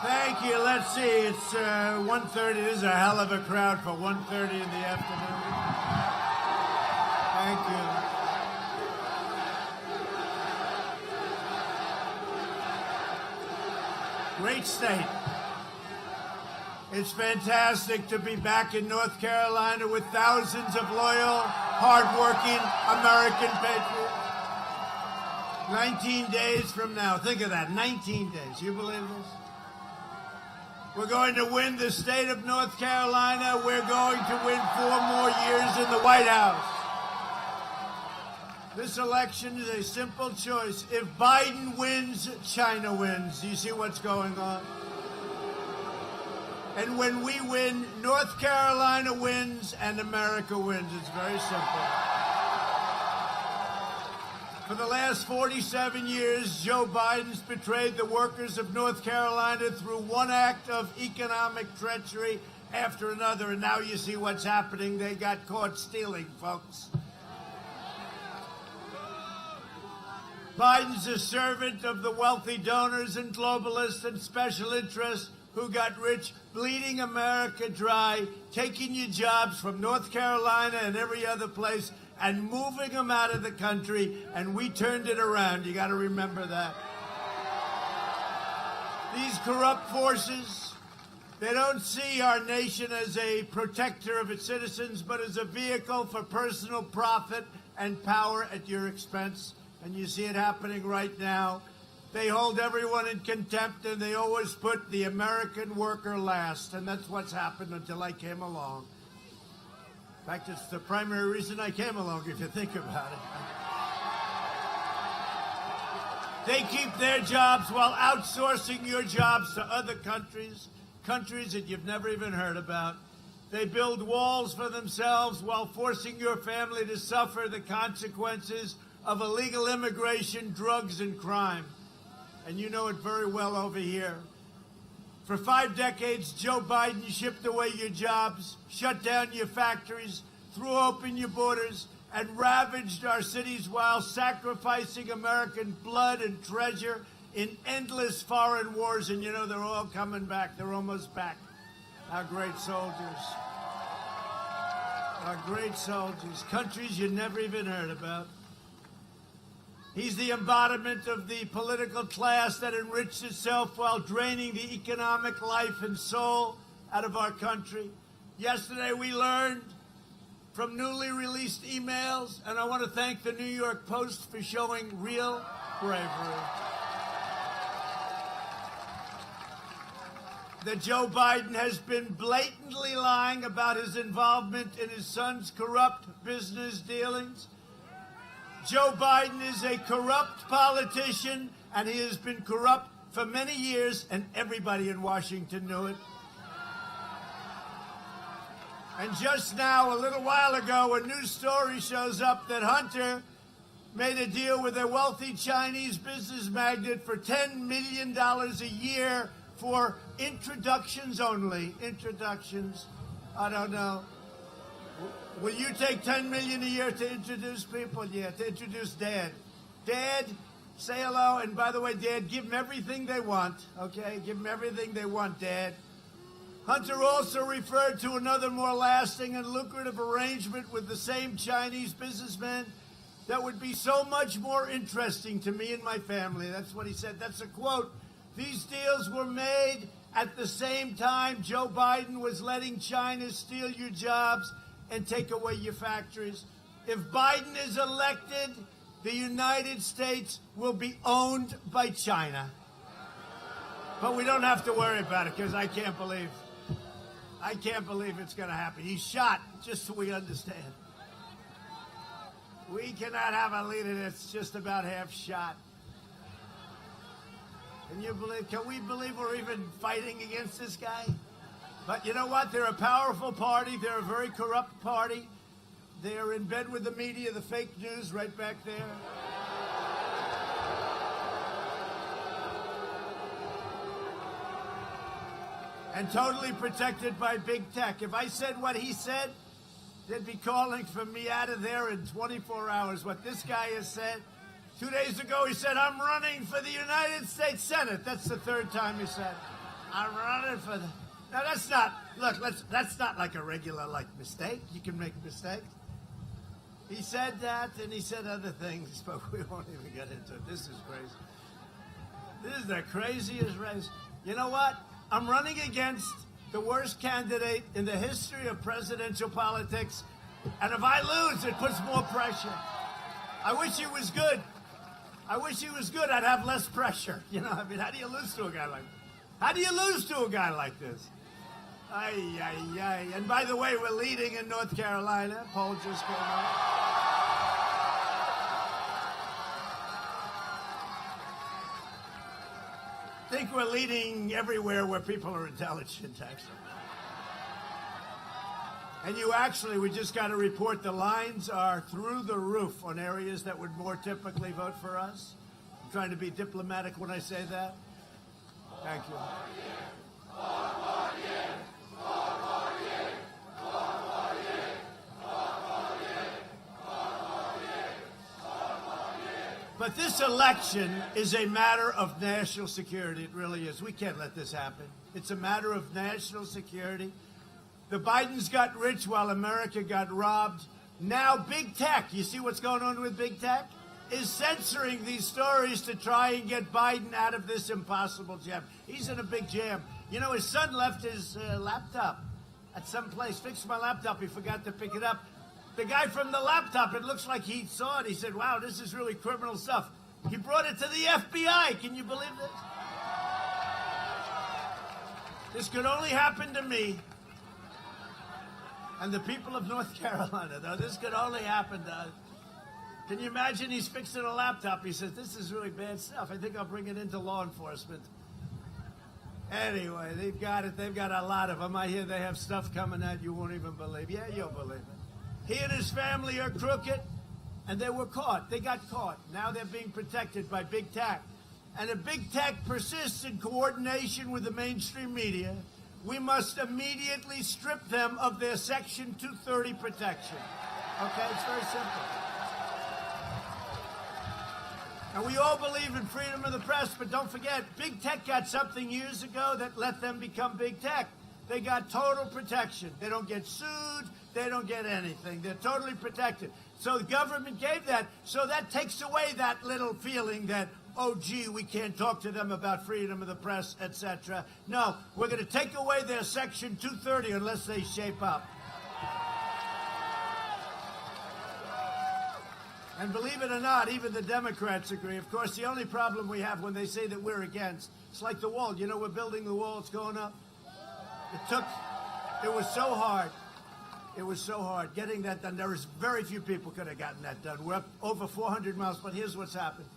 Thank you. Let's see. It's 1:30. This is a hell of a crowd for 1:30 in the afternoon. Thank you. Great state. It's fantastic to be back in North Carolina with thousands of loyal, hardworking American patriots. 19 days from now. Think of that. 19 days. You believe this? We're going to win the state of North Carolina. We're going to win 4 more years in the White House. This election is a simple choice. If Biden wins, China wins. Do you see what's going on? And when we win, North Carolina wins and America wins. It's very simple. For the last 47 years, Joe Biden's betrayed the workers of North Carolina through one act of economic treachery after another. And now you see what's happening. They got caught stealing, folks. Biden's a servant of the wealthy donors and globalists and special interests who got rich, bleeding America dry, taking your jobs from North Carolina and every other place, and moving them out of the country, and we turned it around. You got to remember that. These corrupt forces, they don't see our nation as a protector of its citizens, but as a vehicle for personal profit and power at your expense. And you see it happening right now. They hold everyone in contempt, and they always put the American worker last. And that's what's happened until I came along. In fact, it's the primary reason I came along, if you think about it. They keep their jobs while outsourcing your jobs to other countries that you've never even heard about. They build walls for themselves while forcing your family to suffer the consequences of illegal immigration, drugs, and crime. And you know it very well over here. For 5 decades, Joe Biden shipped away your jobs, shut down your factories, threw open your borders, and ravaged our cities while sacrificing American blood and treasure in endless foreign wars. And you know, they're all coming back. They're almost back. Our great soldiers. Our great soldiers. Countries you never even heard about. He's the embodiment of the political class that enriched itself while draining the economic life and soul out of our country. Yesterday we learned from newly released emails, and I want to thank the New York Post for showing real bravery, that Joe Biden has been blatantly lying about his involvement in his son's corrupt business dealings. Joe Biden is a corrupt politician, and he has been corrupt for many years, and everybody in Washington knew it. And just now, a little while ago, a news story shows up that Hunter made a deal with a wealthy Chinese business magnate for $10 million a year for introductions only. Introductions. I don't know. Will you take $10 million a year to introduce people? Yeah, to introduce Dad. Dad, say hello. And by the way, Dad, give them everything they want, okay? Give them everything they want, Dad. Hunter also referred to another more lasting and lucrative arrangement with the same Chinese businessman that would be so much more interesting to me and my family. That's what he said. That's a quote. These deals were made at the same time Joe Biden was letting China steal your jobs and take away your factories. If Biden is elected, the United States will be owned by China. But we don't have to worry about it, because I can't believe it's going to happen. He's shot, just so we understand. We cannot have a leader that's just about half shot. Can we believe we're even fighting against this guy? But you know what? They're a powerful party. They're a very corrupt party. They're in bed with the media, the fake news right back there. And totally protected by big tech. If I said what he said, they'd be calling for me out of there in 24 hours. What this guy has said. 2 days ago, he said, I'm running for the United States Senate. That's the 3rd time he said. I'm running for the... Now, that's not... Look, that's not like a regular, mistake. You can make mistakes. He said that, and he said other things, but we won't even get into it. This is crazy. This is the craziest race. You know what? I'm running against the worst candidate in the history of presidential politics, and if I lose, it puts more pressure. I wish he was good. I wish he was good. I'd have less pressure. You know, I mean, how do you lose to a guy like this? How do you lose to a guy like this? Ay, ay, ay. And by the way, we're leading in North Carolina. Poll just came out. I think we're leading everywhere where people are intelligent, actually. And we just got to report the lines are through the roof on areas that would more typically vote for us. I'm trying to be diplomatic when I say that. Thank you. But this election is a matter of national security. It really is. We can't let this happen. It's a matter of national security. The Bidens got rich while America got robbed. Now big tech, you see what's going on with big tech? Is censoring these stories to try and get Biden out of this impossible jam. He's in a big jam. You know, his son left his laptop at some place. Fixed my laptop. He forgot to pick it up. The guy from the laptop, it looks like he saw it. He said, wow, this is really criminal stuff. He brought it to the FBI. Can you believe this? This could only happen to me and the people of North Carolina, though. This could only happen to us. Can you imagine he's fixing a laptop? He says, this is really bad stuff. I think I'll bring it into law enforcement. Anyway, they've got it. They've got a lot of them. I hear they have stuff coming out you won't even believe. Yeah, you'll believe it. He and his family are crooked, and they were caught. They got caught. Now they're being protected by big tech. And if big tech persists in coordination with the mainstream media, we must immediately strip them of their Section 230 protection. Okay? It's very simple. And we all believe in freedom of the press, but don't forget, big tech got something years ago that let them become big tech. They got total protection. They don't get sued. They don't get anything. They're totally protected. So the government gave that. So that takes away that little feeling that, oh, gee, we can't talk to them about freedom of the press, etc. No, we're going to take away their Section 230 unless they shape up. And believe it or not, even the Democrats agree. Of course, the only problem we have when they say that we're against, it's like the wall. You know, we're building the wall. It's going up. It was so hard. It was so hard getting that done. There was very few people could have gotten that done. We're up over 400 miles, but here's what's happened.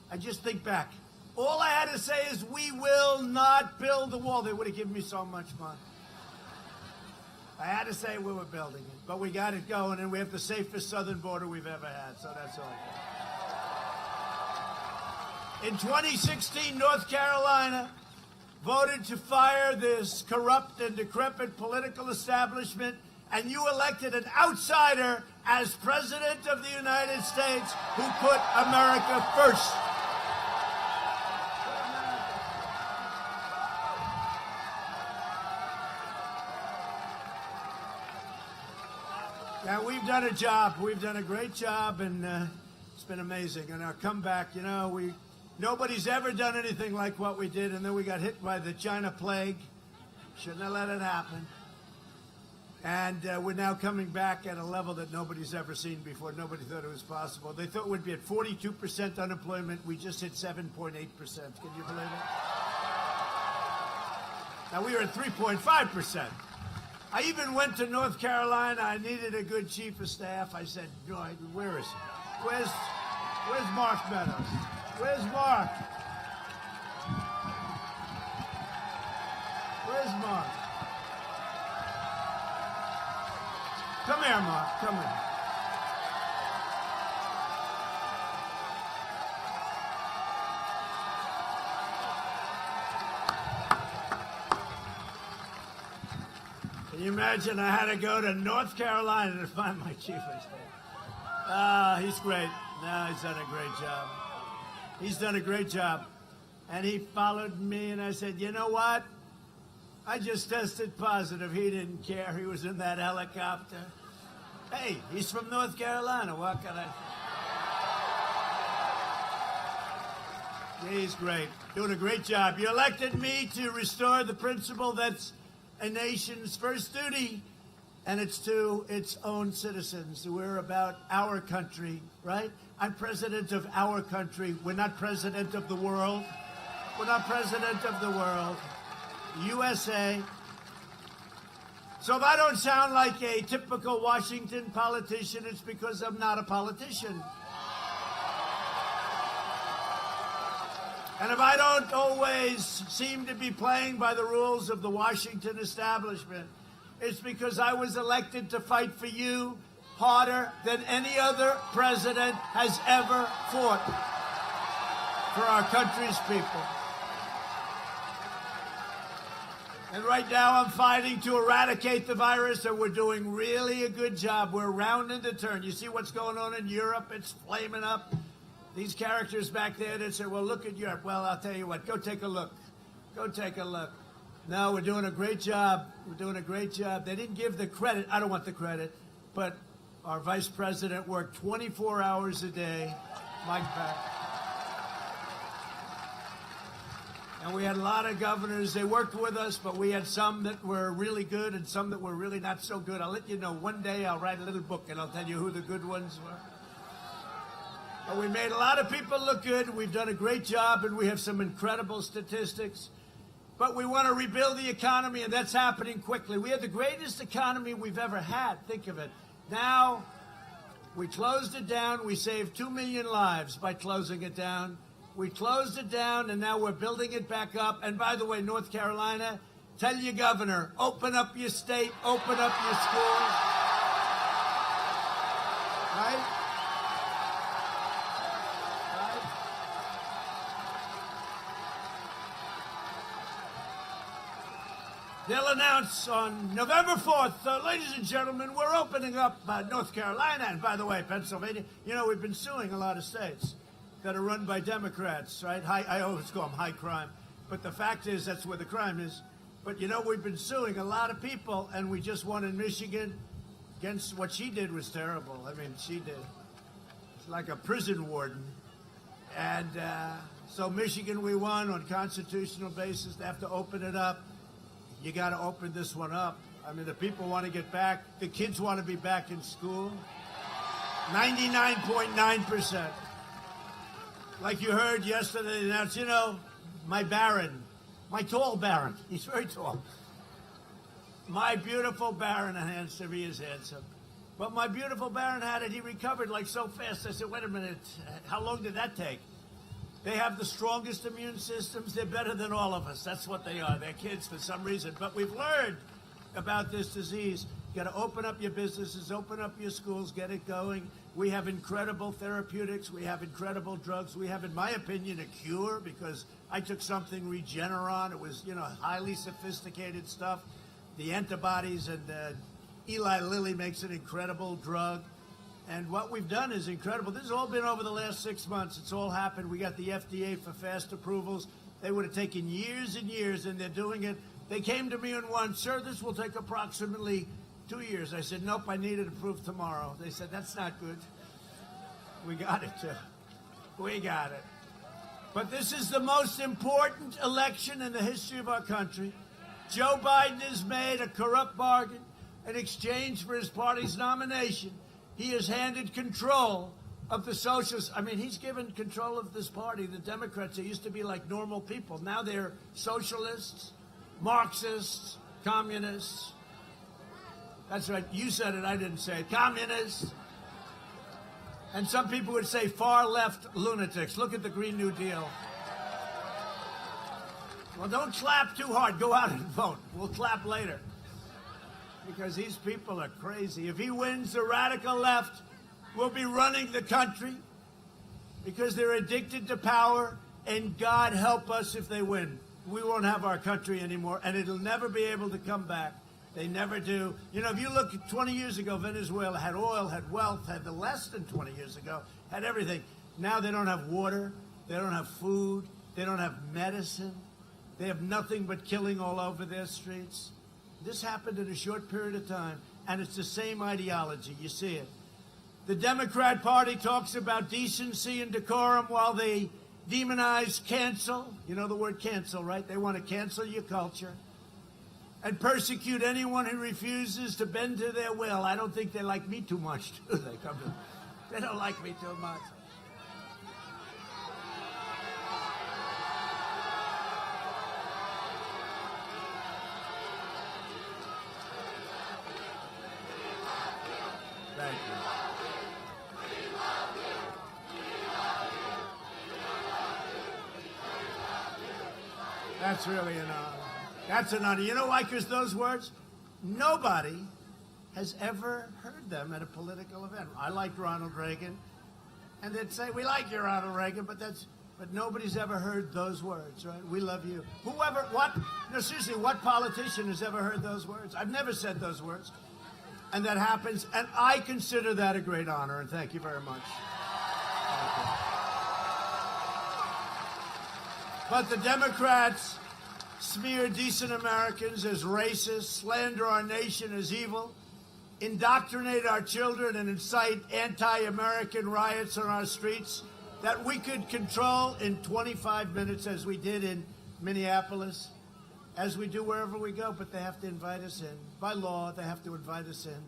I just think back. All I had to say is, we will not build the wall. They would have given me so much money. I had to say we were building it, but we got it going, and we have the safest southern border we've ever had, so that's all. In 2016, North Carolina voted to fire this corrupt and decrepit political establishment, and you elected an outsider as President of the United States who put America first. Yeah, we've done a job. We've done a great job, and it's been amazing. And our comeback, you know, nobody's ever done anything like what we did, and then we got hit by the China plague. Shouldn't have let it happen. And we're now coming back at a level that nobody's ever seen before. Nobody thought it was possible. They thought we'd be at 42% unemployment. We just hit 7.8%. Can you believe it? Now, we were at 3.5%. I even went to North Carolina. I needed a good chief of staff. I said, where is he? Where's Mark Meadows? Where's Mark? Where's Mark? Come here, Mark. Come here. Can you imagine I had to go to North Carolina to find my chief of staff? He's great. No, he's done a great job. He's done a great job. And he followed me, and I said, you know what? I just tested positive. He didn't care. He was in that helicopter. Hey, he's from North Carolina. What can I... Yeah, he's great. Doing a great job. You elected me to restore the principle that's a nation's first duty, and it's to its own citizens. We're about our country, right? I'm president of our country. We're not president of the world. We're not president of the world. USA. So if I don't sound like a typical Washington politician, it's because I'm not a politician. And if I don't always seem to be playing by the rules of the Washington establishment, it's because I was elected to fight for you harder than any other president has ever fought for our country's people. And right now I'm fighting to eradicate the virus, and we're doing really a good job. We're rounding the turn. You see what's going on in Europe? It's flaming up. These characters back there that say, well, look at Europe. Well, I'll tell you what, go take a look. Go take a look. No, we're doing a great job. We're doing a great job. They didn't give the credit. I don't want the credit. But our vice president worked 24 hours a day. Mike back. And we had a lot of governors. They worked with us, but we had some that were really good and some that were really not so good. I'll let you know. One day I'll write a little book and I'll tell you who the good ones were. But we made a lot of people look good. We've done a great job, and we have some incredible statistics. But we want to rebuild the economy, and that's happening quickly. We have the greatest economy we've ever had. Think of it. Now, we closed it down. We saved 2 million lives by closing it down. We closed it down, and now we're building it back up. And by the way, North Carolina, tell your governor, open up your state, open up your schools. Right? They'll announce on November 4th, ladies and gentlemen, we're opening up North Carolina. And by the way, Pennsylvania, you know, we've been suing a lot of states that are run by Democrats, right? I always call them high crime. But the fact is, that's where the crime is. But, you know, we've been suing a lot of people, and we just won in Michigan against what she did was terrible. I mean, she did. It's like a prison warden. And so Michigan, we won on constitutional basis. They have to open it up. You got to open this one up. I mean, the people want to get back. The kids want to be back in school. 99.9%. Like you heard yesterday, they announced, you know, my Baron, my tall Baron. He's very tall. My beautiful Baron, handsome, he is handsome. But my beautiful Baron had it. He recovered like so fast. I said, wait a minute, how long did that take? They have the strongest immune systems. They're better than all of us. That's what they are. They're kids for some reason. But we've learned about this disease. You got to open up your businesses, open up your schools, get it going. We have incredible therapeutics. We have incredible drugs. We have, in my opinion, a cure, because I took something, Regeneron. It was, you know, highly sophisticated stuff. The antibodies, and Eli Lilly makes an incredible drug. And what we've done is incredible. This has all been over the last 6 months. It's all happened. We got the FDA for fast approvals. They would have taken years and years, and they're doing it. They came to me and went, sir, this will take approximately 2 years. I said, nope, I need it approved tomorrow. They said, that's not good. We got it, too. We got it. But this is the most important election in the history of our country. Joe Biden has made a corrupt bargain in exchange for his party's nomination. He has handed control of the socialists. I mean, he's given control of this party, the Democrats. They used to be like normal people. Now they're socialists, Marxists, communists. That's right. You said it. I didn't say it. Communists. And some people would say far-left lunatics. Look at the Green New Deal. Well, don't clap too hard. Go out and vote. We'll clap later. Because these people are crazy. If he wins, the radical left will be running the country because they're addicted to power, and God help us if they win. We won't have our country anymore, and it'll never be able to come back. They never do. You know, if you look at 20 years ago, Venezuela had oil, had wealth, had the less than 20 years ago, had everything. Now they don't have water, they don't have food, they don't have medicine. They have nothing but killing all over their streets. This happened in a short period of time, and it's the same ideology. You see it. The Democrat Party talks about decency and decorum while they demonize cancel. You know the word cancel, right? They want to cancel your culture and persecute anyone who refuses to bend to their will. I don't think they like me too much, do they? They don't like me too much. Thank you. That's really an honor. That's an honor. You know why? Because those words, nobody has ever heard them at a political event. I liked Ronald Reagan, and they'd say, "We like you, Ronald Reagan," but nobody's ever heard those words, right? We love you. Whoever, what? No, seriously, what politician has ever heard those words? I've never said those words. And that happens, and I consider that a great honor, and thank you very much. But the Democrats smear decent Americans as racist, slander our nation as evil, indoctrinate our children, and incite anti-American riots on our streets that we could control in 25 minutes, as we did in Minneapolis, as we do wherever we go, but they have to invite us in. By law, they have to invite us in.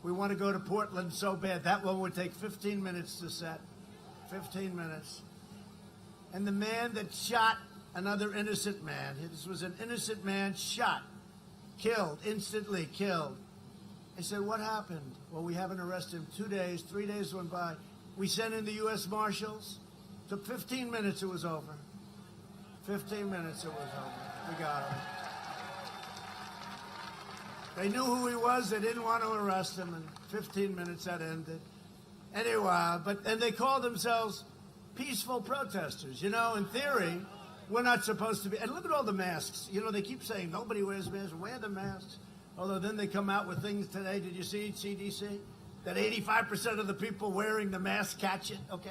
We want to go to Portland so bad. That one would take 15 minutes to set. 15 minutes. And the man that shot another innocent man, this was an innocent man shot, killed, instantly killed. I said, what happened? Well, we haven't arrested him. 2 days, 3 days went by. We sent in the U.S. Marshals. Took 15 minutes, it was over. 15 minutes, it was over. We got him. They knew who he was. They didn't want to arrest him. In 15 minutes, that ended. Anyway, and they called themselves peaceful protesters. You know, in theory, we're not supposed to be. And look at all the masks. You know, they keep saying nobody wears masks. Wear the masks. Although then they come out with things today. Did you see CDC? That 85% of the people wearing the mask catch it, okay?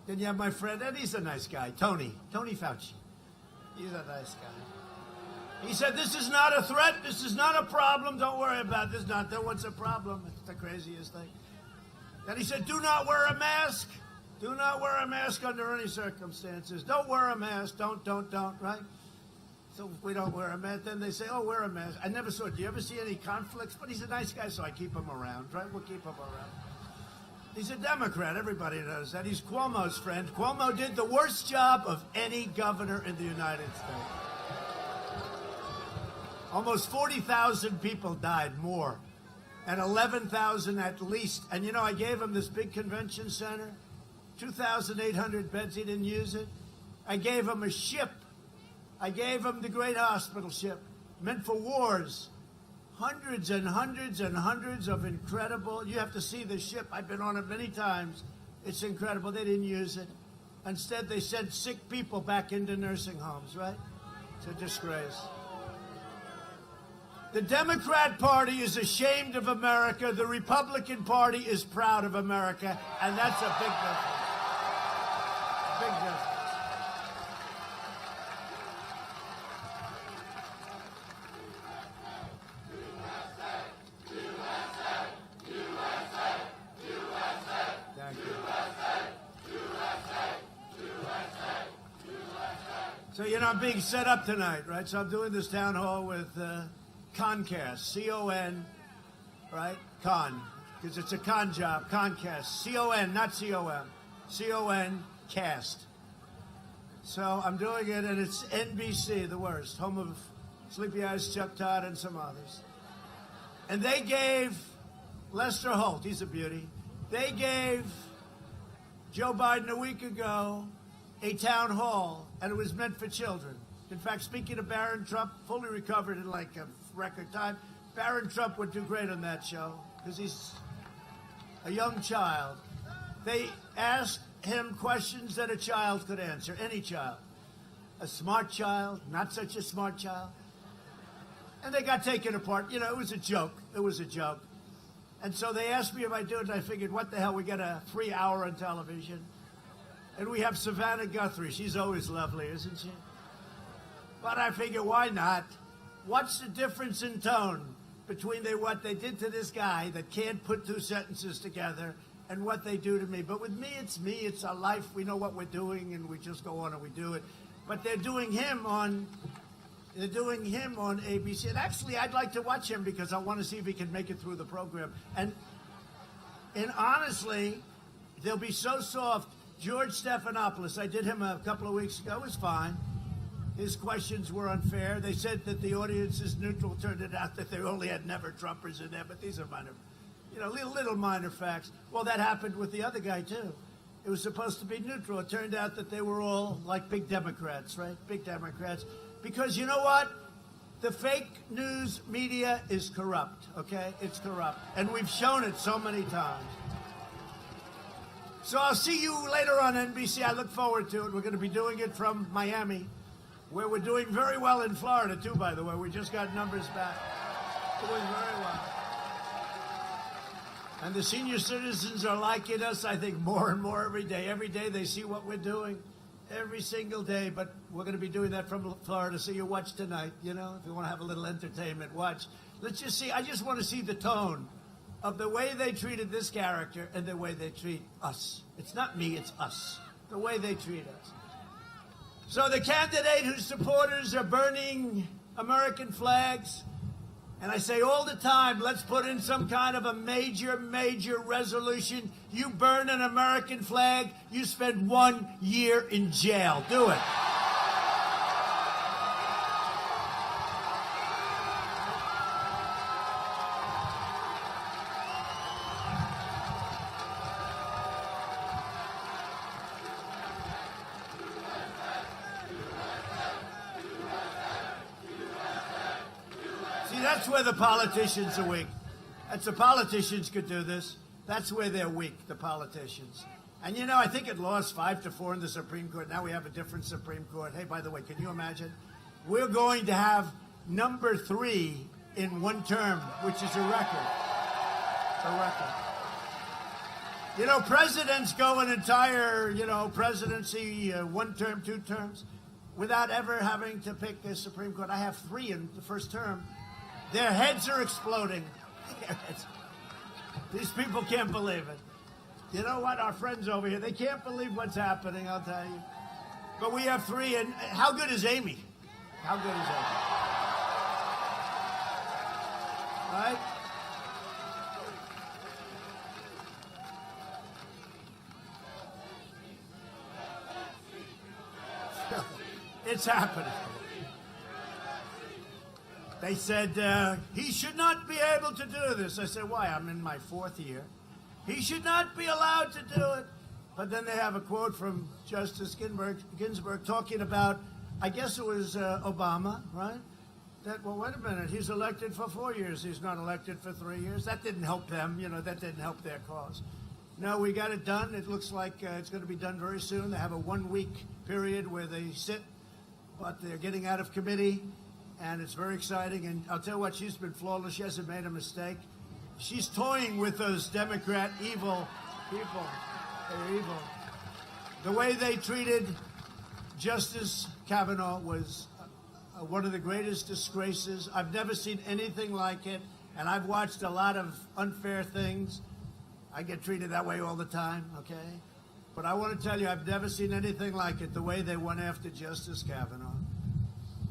Then you have my friend, and he's a nice guy, Tony Fauci. He's a nice guy. He said, this is not a threat. This is not a problem. Don't worry about this. What's a problem? It's the craziest thing. Then he said, do not wear a mask. Do not wear a mask under any circumstances. Don't wear a mask. Don't, right? So if we don't wear a mask, then they say, oh, wear a mask. I never saw it. Do you ever see any conflicts? But he's a nice guy, so I keep him around, right? We'll keep him around. He's a Democrat. Everybody knows that. He's Cuomo's friend. Cuomo did the worst job of any governor in the United States. Almost 40,000 people died, more. And 11,000 at least. And, you know, I gave him this big convention center, 2,800 beds. He didn't use it. I gave him a ship. I gave him the great hospital ship, meant for wars. Hundreds and hundreds and hundreds of incredible, you have to see the ship. I've been on it many times. It's incredible. They didn't use it. Instead, they sent sick people back into nursing homes, right? It's a disgrace. The Democrat Party is ashamed of America. The Republican Party is proud of America. And that's a big difference. Big difference. So, you know, I'm being set up tonight, right? So I'm doing this town hall with Concast, C-O-N, right? Con, because it's a con job, Concast, C-O-N, not C-O-M, C-O-N, cast. So I'm doing it, and it's NBC, the worst, home of Sleepy Eyes, Chuck Todd, and some others. And they gave Lester Holt, he's a beauty, they gave Joe Biden a week ago a town hall, and it was meant for children. In fact, speaking of Barron Trump, fully recovered in like a record time, Barron Trump would do great on that show because he's a young child. They asked him questions that a child could answer, any child. A smart child, not such a smart child. And they got taken apart. You know, it was a joke. It was a joke. And so they asked me if I do it, and I figured, what the hell, we get a free hour on television. And we have Savannah Guthrie. She's always lovely, isn't she? But I figure, why not? What's the difference in tone between what they did to this guy that can't put two sentences together and what they do to me? But with me, it's our life. We know what we're doing, and we just go on and we do it. But they're doing him on ABC. And actually, I'd like to watch him because I want to see if he can make it through the program. And honestly, they'll be so soft. George Stephanopoulos, I did him a couple of weeks ago. It was fine. His questions were unfair. They said that the audience is neutral. Turned it out that they only had never-Trumpers in there. But these are minor, little minor facts. Well, that happened with the other guy, too. It was supposed to be neutral. It turned out that they were all like big Democrats, right? Big Democrats. Because you know what? The fake news media is corrupt, okay? It's corrupt. And we've shown it so many times. So I'll see you later on NBC. I look forward to it. We're going to be doing it from Miami, where we're doing very well in Florida, too, by the way. We just got numbers back. We're doing very well. And the senior citizens are liking us, I think, more and more every day. Every day they see what we're doing, every single day. But we're going to be doing that from Florida, so you watch tonight, If you want to have a little entertainment, watch. Let's just see. I just want to see the tone of the way they treated this character and the way they treat us. It's not me, it's us. The way they treat us. So the candidate whose supporters are burning American flags, and I say all the time, let's put in some kind of a major resolution. You burn an American flag, you spend 1 year in jail. Do it. That's where the politicians are weak. That's the politicians could do this. That's where they're weak, the politicians. And I think it lost 5-4 in the Supreme Court. Now we have a different Supreme Court. Hey, by the way, can you imagine? We're going to have number 3 in one term, which is a record. A record. Presidents go an entire, presidency, 1 term, 2 terms, without ever having to pick a Supreme Court. I have 3 in the first term. Their heads are exploding. These people can't believe it. You know what? Our friends over here, they can't believe what's happening, I'll tell you. But we have 3, and how good is Amy? How good is Amy? Right? It's happening. They said, he should not be able to do this. I said, why? I'm in my 4th year. He should not be allowed to do it. But then they have a quote from Justice Ginsburg talking about, I guess it was Obama, right? Well, wait a minute. He's elected for 4 years. He's not elected for 3 years. That didn't help them. That didn't help their cause. No, we got it done. It looks like it's going to be done very soon. They have a 1-week period where they sit, but they're getting out of committee. And it's very exciting. And I'll tell you what, she's been flawless. She hasn't made a mistake. She's toying with those Democrat evil people. They're evil. The way they treated Justice Kavanaugh was one of the greatest disgraces. I've never seen anything like it. And I've watched a lot of unfair things. I get treated that way all the time, okay? But I want to tell you, I've never seen anything like it, the way they went after Justice Kavanaugh.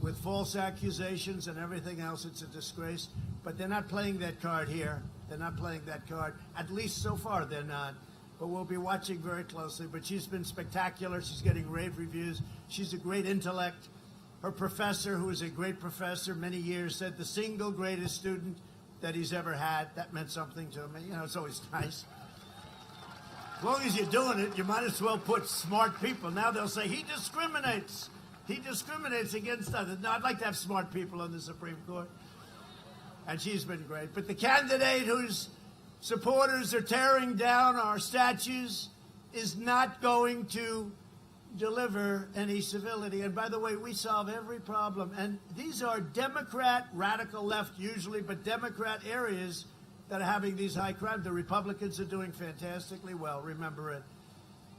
With false accusations and everything else, it's a disgrace. But they're not playing that card here. They're not playing that card. At least so far, they're not. But we'll be watching very closely. But she's been spectacular. She's getting rave reviews. She's a great intellect. Her professor, who is a great professor many years, said the single greatest student that he's ever had. That meant something to me. It's always nice. As long as you're doing it, you might as well put smart people. Now they'll say, he discriminates. He discriminates against others. No, I'd like to have smart people on the Supreme Court. And she's been great. But the candidate whose supporters are tearing down our statues is not going to deliver any civility. And by the way, we solve every problem. And these are Democrat, radical left usually, but Democrat areas that are having these high crimes. The Republicans are doing fantastically well. Remember it.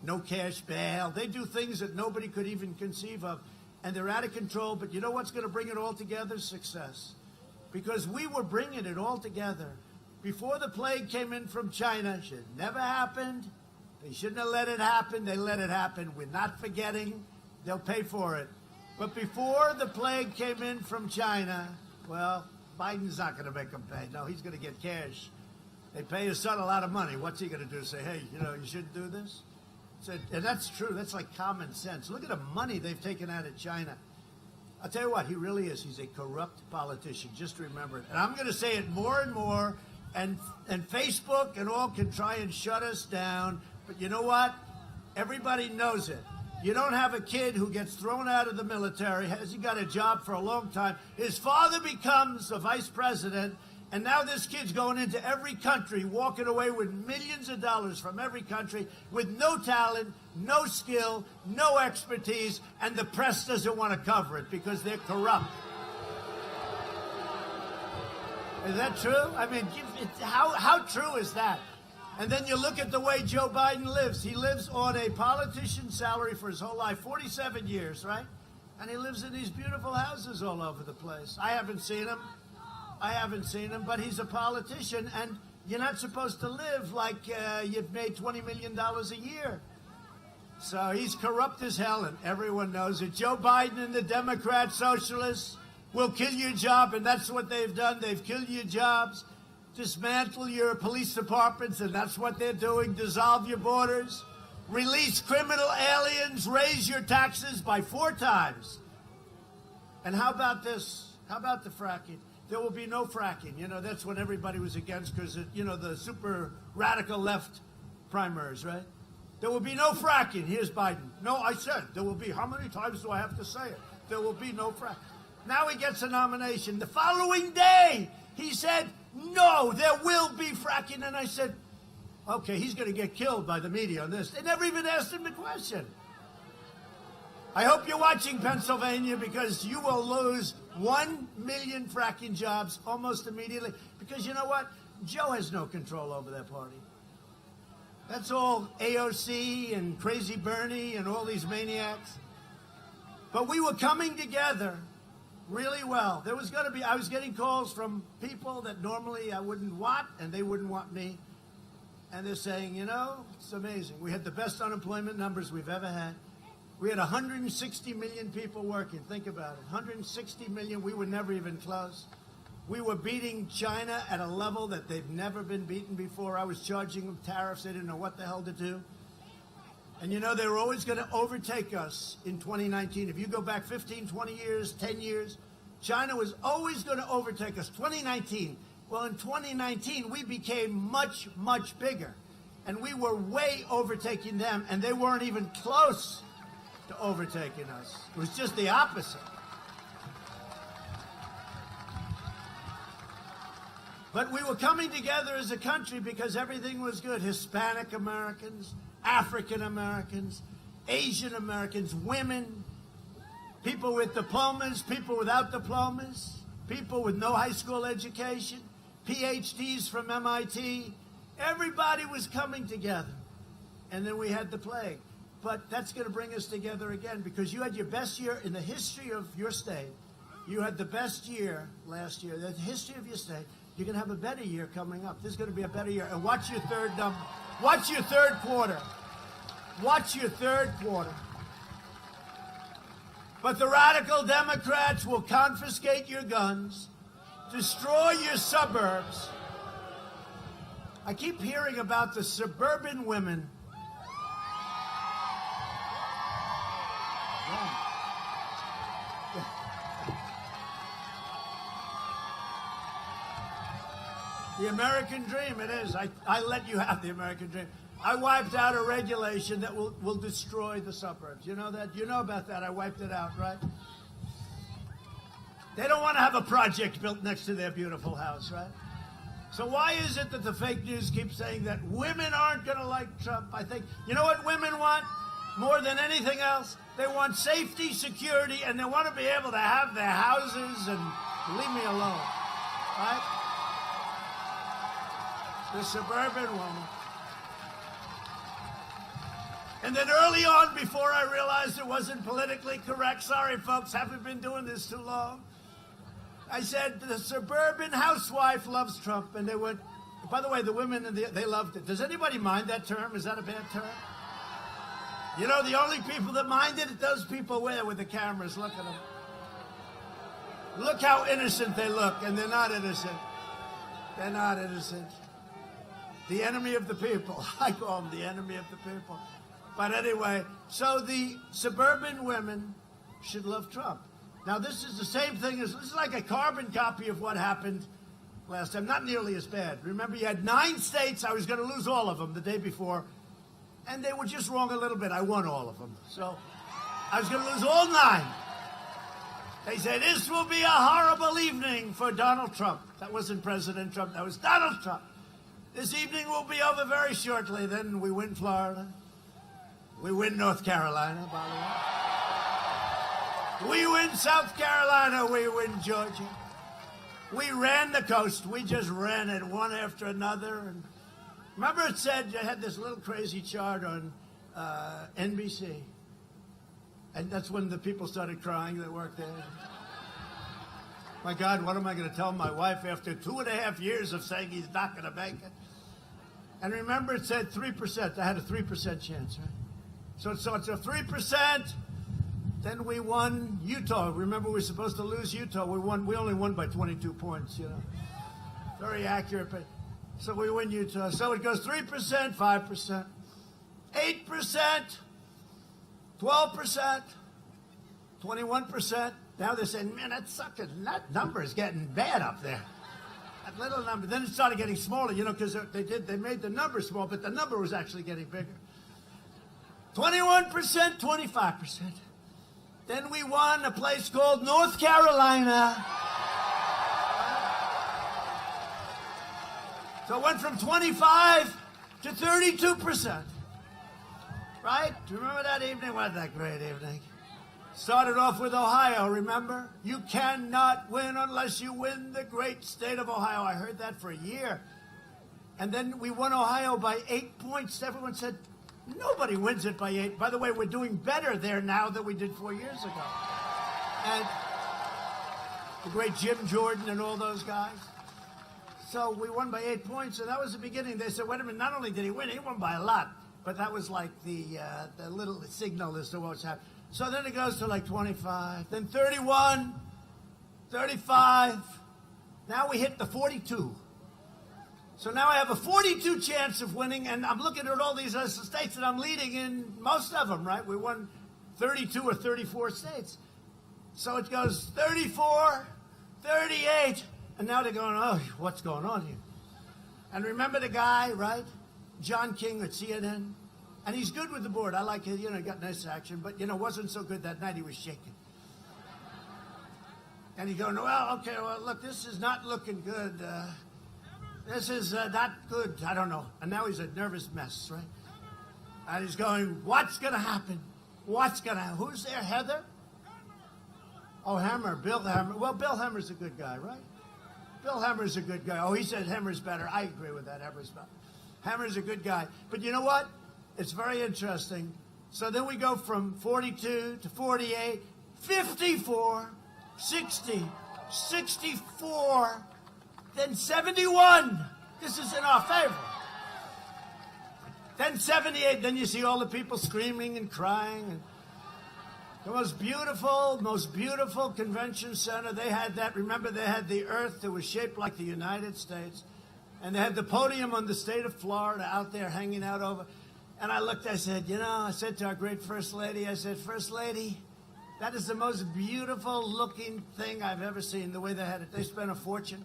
no cash bail. They do things that nobody could even conceive of. And they're out of control. But you know what's going to bring it all together? Success. Because we were bringing it all together. Before the plague came in from China, it should never happened. They shouldn't have let it happen. They let it happen. We're not forgetting. They'll pay for it. But before the plague came in from China, well, Biden's not going to make them pay. No, he's going to get cash. They pay his son a lot of money. What's he going to do? Say, hey, you shouldn't do this? And that's true. That's like common sense. Look at the money they've taken out of China. I'll tell you what, he really is. He's a corrupt politician. Just remember it. And I'm going to say it more and more. And Facebook and all can try and shut us down. But you know what? Everybody knows it. You don't have a kid who gets thrown out of the military, hasn't got a job for a long time. His father becomes a vice president, and now this kid's going into every country, walking away with millions of dollars from every country with no talent, no skill, no expertise, and the press doesn't want to cover it because they're corrupt. Is that true? I mean, how true is that? And then you look at the way Joe Biden lives. He lives on a politician's salary for his whole life, 47 years, right? And he lives in these beautiful houses all over the place. I haven't seen him, but he's a politician, and you're not supposed to live like you've made $20 million a year. So he's corrupt as hell, and everyone knows it. Joe Biden and the Democrat socialists will kill your job, and that's what they've done. They've killed your jobs. Dismantle your police departments, and that's what they're doing. Dissolve your borders. Release criminal aliens. Raise your taxes by 4 times. And how about this? How about the fracking? There will be no fracking. That's what everybody was against because, the super radical left primaries, right? There will be no fracking. Here's Biden. No, I said there will be. How many times do I have to say it? There will be no fracking. Now he gets a nomination. The following day, he said, no, there will be fracking. And I said, okay, he's going to get killed by the media on this. They never even asked him the question. I hope you're watching Pennsylvania because you will lose 1 million fracking jobs almost immediately. Because you know what? Joe has no control over that party. That's all AOC and Crazy Bernie and all these maniacs. But we were coming together really well. There was going to be, I was getting calls from people that normally I wouldn't want, and they wouldn't want me. And they're saying, it's amazing. We had the best unemployment numbers we've ever had. We had 160 million people working. Think about it. 160 million. We were never even close. We were beating China at a level that they've never been beaten before. I was charging them tariffs. They didn't know what the hell to do. And they were always going to overtake us in 2019. If you go back 15, 20 years, 10 years, China was always going to overtake us. 2019. Well, in 2019, we became much, much bigger. And we were way overtaking them, and they weren't even close to overtaking us. It was just the opposite. But we were coming together as a country because everything was good. Hispanic Americans, African Americans, Asian Americans, women, people with diplomas, people without diplomas, people with no high school education, PhDs from MIT. Everybody was coming together. And then we had the plague. But that's going to bring us together again because you had your best year in the history of your state. You had the best year last year. The history of your state. You're going to have a better year coming up. This is going to be a better year. And watch your third quarter. Watch your third quarter. But the radical Democrats will confiscate your guns, destroy your suburbs. I keep hearing about the suburban women. The American dream, it is. I let you have the American dream. I wiped out a regulation that will destroy the suburbs. You know that? You know about that. I wiped it out, right? They don't want to have a project built next to their beautiful house, right? So why is it that the fake news keeps saying that women aren't going to like Trump? I think, you know what women want more than anything else? They want safety, security, and they want to be able to have their houses and leave me alone, right? The suburban woman. And then early on, before I realized it wasn't politically correct, sorry folks, haven't been doing this too long, I said, the suburban housewife loves Trump. And they went, by the way, the women, they loved it. Does anybody mind that term? Is that a bad term? You know, the only people that mind it, those people with the cameras. Look at them. Look how innocent they look, and they're not innocent. They're not innocent. The enemy of the people. I call them the enemy of the people. But anyway, so the suburban women should love Trump. Now, this is the same thing this is like a carbon copy of what happened last time. Not nearly as bad. Remember, you had 9 states. I was going to lose all of them the day before. And they were just wrong a little bit. I won all of them. So I was going to lose all 9. They said, this will be a horrible evening for Donald Trump. That wasn't President Trump. That was Donald Trump. This evening will be over very shortly. Then we win Florida. We win North Carolina, by the way. We win South Carolina. We win Georgia. We ran the coast. We just ran it one after another. And remember it said, you had this little crazy chart on NBC. And that's when the people started crying that worked there. My God, what am I going to tell my wife after 2.5 years of saying he's not going to make it? And remember, it said 3%. I had a 3% chance, right? So it's a 3%. Then we won Utah. Remember, we were supposed to lose Utah. We won. We only won by 22 points, you know. Very accurate. But, so we win Utah. So it goes 3%, 5%, 8%, 12%, 21%. Now they're saying, man, that number is getting bad up there. That little number. Then it started getting smaller, you know, because they made the number small, but the number was actually getting bigger. 21%, 25%. Then we won a place called North Carolina. So it went from 25 to 32%. Right? Do you remember that evening? Wasn't that great evening? Started off with Ohio, remember? You cannot win unless you win the great state of Ohio. I heard that for a year. And then we won Ohio by 8 points. Everyone said, nobody wins it by 8. By the way, we're doing better there now than we did 4 years ago. And the great Jim Jordan and all those guys. So we won by 8 points, and that was the beginning. They said, wait a minute, not only did he win by a lot, but that was like the little signal as to what's happening. So then it goes to like 25, then 31, 35. Now we hit the 42. So now I have a 42 chance of winning, and I'm looking at all these other states, and I'm leading in most of them, right? We won 32 or 34 states. So it goes 34, 38, and now they're going, oh, what's going on here? And remember the guy, right? John King at CNN. And he's good with the board. I like it. You know, he got nice action. But, you know, wasn't so good that night. He was shaking. And he's going, well, okay, well, look, this is not looking good. This is not good. I don't know. And now he's a nervous mess, right? And he's going, what's going to happen? What's going to happen? Who's there, Heather? Oh, Hammer, Bill Hammer. Well, Bill Hammer's a good guy, right? Bill Hammer's a good guy. Oh, he said Hammer's better. I agree with that. Hammer's better. Hammer's a good guy. But you know what? It's very interesting. So then we go from 42 to 48, 54, 60, 64, then 71. This is in our favor. Then 78. Then you see all the people screaming and crying. And the most beautiful convention center. They had that. Remember, they had the earth that was shaped like the United States. And they had the podium on the state of Florida out there hanging out over. And I looked, I said, you know, I said to our great First Lady, I said, First Lady, that is the most beautiful looking thing I've ever seen, the way they had it. They spent a fortune.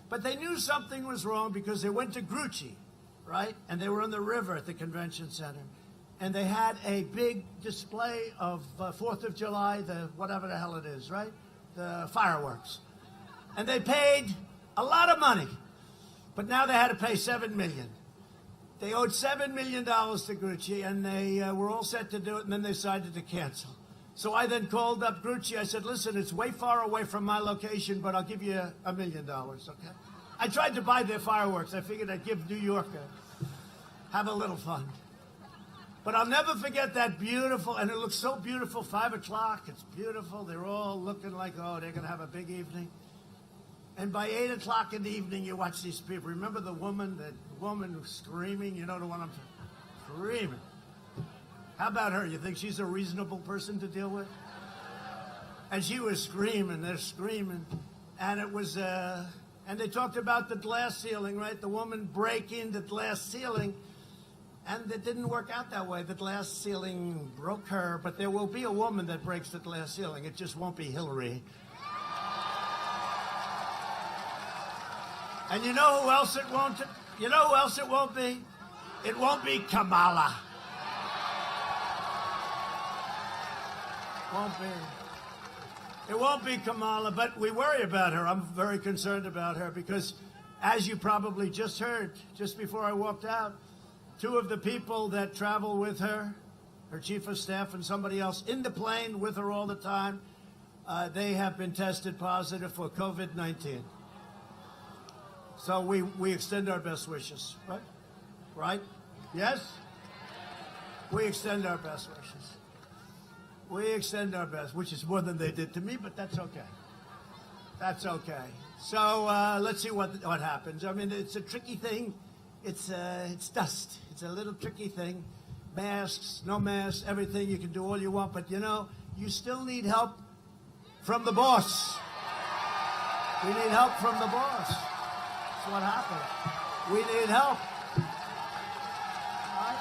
But they knew something was wrong because they went to Grucci, right? And they were on the river at the convention center. And they had a big display of 4th of July, the whatever the hell it is, right? The fireworks. And they paid a lot of money. But now they had to pay $7 million. They owed $7 million to Grucci, and they were all set to do it, and then they decided to cancel. So I then called up Grucci. I said, listen, it's way far away from my location, but I'll give you $1 million, okay? I tried to buy their fireworks. I figured I'd give New York have a little fun. But I'll never forget that beautiful, and it looks so beautiful, 5 o'clock, it's beautiful. They're all looking like, oh, they're going to have a big evening. And by 8 o'clock in the evening, you watch these people. Remember the woman who's screaming? You know the one I'm screaming. How about her? You think she's a reasonable person to deal with? And she was screaming, they're screaming. And it was, and they talked about the glass ceiling, right? The woman breaking the glass ceiling. And it didn't work out that way. The glass ceiling broke her, but there will be a woman that breaks the glass ceiling. It just won't be Hillary. And you know who else it won't? You know who else it won't be? It won't be Kamala. Won't be. It won't be Kamala, but we worry about her. I'm very concerned about her because, as you probably just heard, just before I walked out, 2 of the people that travel with her, her chief of staff and somebody else in the plane with her all the time, they have been tested positive for COVID-19. So we extend our best wishes, right? Right? Yes? We extend our best wishes. We extend our best, which is more than they did to me, but that's okay. That's okay. So let's see what happens. I mean, it's a tricky thing. It's dust. It's a little tricky thing. Masks, no masks, everything. You can do all you want, but you know, you still need help from the boss. We need help from the boss. That's what happened. We need help. Right?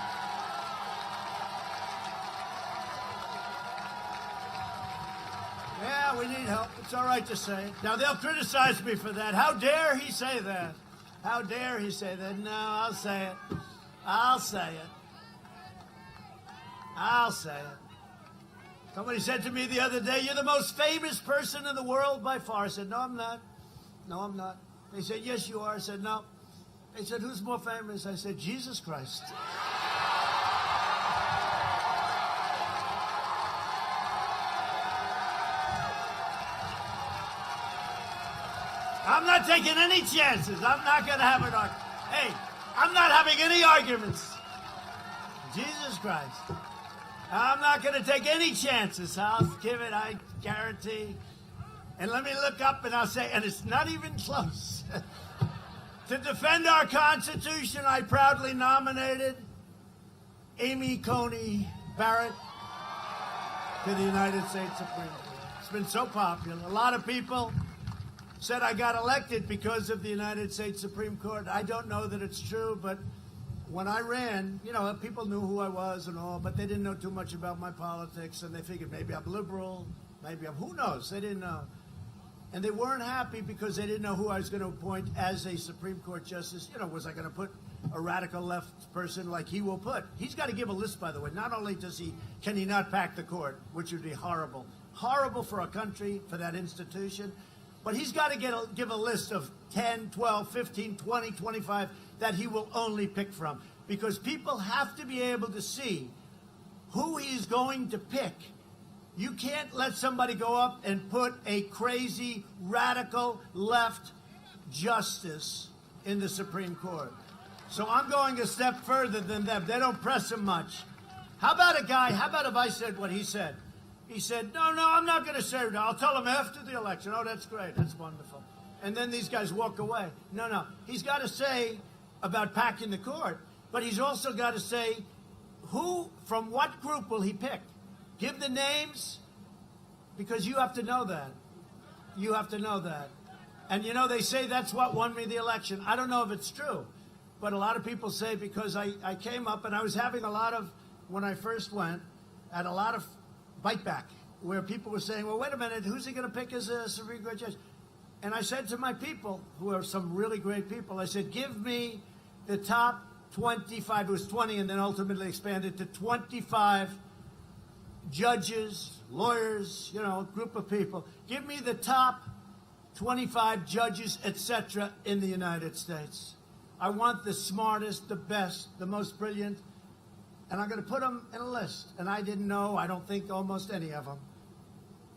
Yeah, we need help. It's all right to say it. Now, they'll criticize me for that. How dare he say that? How dare he say that? No, I'll say it. I'll say it. I'll say it. Somebody said to me the other day, you're the most famous person in the world by far. I said, no, I'm not. No, I'm not. They said, yes, you are. I said, no. They said, who's more famous? I said, Jesus Christ. I'm not taking any chances. I'm not going to have an argument. Hey, I'm not having any arguments. Jesus Christ. I'm not going to take any chances. I'll give it, I guarantee. And let me look up and I'll say, and it's not even close. To defend our Constitution, I proudly nominated Amy Coney Barrett to the United States Supreme Court. It's been so popular. A lot of people said I got elected because of the United States Supreme Court. I don't know that it's true, but when I ran, you know, people knew who I was and all, but they didn't know too much about my politics, and they figured maybe I'm liberal, maybe I'm, who knows? They didn't know. And they weren't happy because they didn't know who I was going to appoint as a Supreme Court justice. You know, was I going to put a radical left person like he will put? He's got to give a list, by the way. Not only can he not pack the court, which would be horrible. Horrible for a country, for that institution. But he's got to give a list of 10, 12, 15, 20, 25 that he will only pick from. Because people have to be able to see who he's going to pick. You can't let somebody go up and put a crazy, radical left justice in the Supreme Court. So I'm going a step further than them. They don't press him much. How about if I said what he said? He said, no, I'm not going to say it. I'll tell him after the election. Oh, that's great. That's wonderful. And then these guys walk away. No. He's got to say about packing the court, but he's also got to say from what group will he pick? Give the names, because you have to know that. You have to know that. And, you know, they say that's what won me the election. I don't know if it's true, but a lot of people say because I came up and I was having a lot of, when I first went, had a lot of bite back, where people were saying, well, wait a minute, who's he going to pick as a Supreme Court judge? And I said to my people, who are some really great people, I said, give me the top 25, it was 20 and then ultimately expanded to 25 judges, lawyers, you know, a group of people. Give me the top 25 judges, etc., in the United States. I want the smartest, the best, the most brilliant, and I'm going to put them in a list. And I didn't know, I don't think, almost any of them.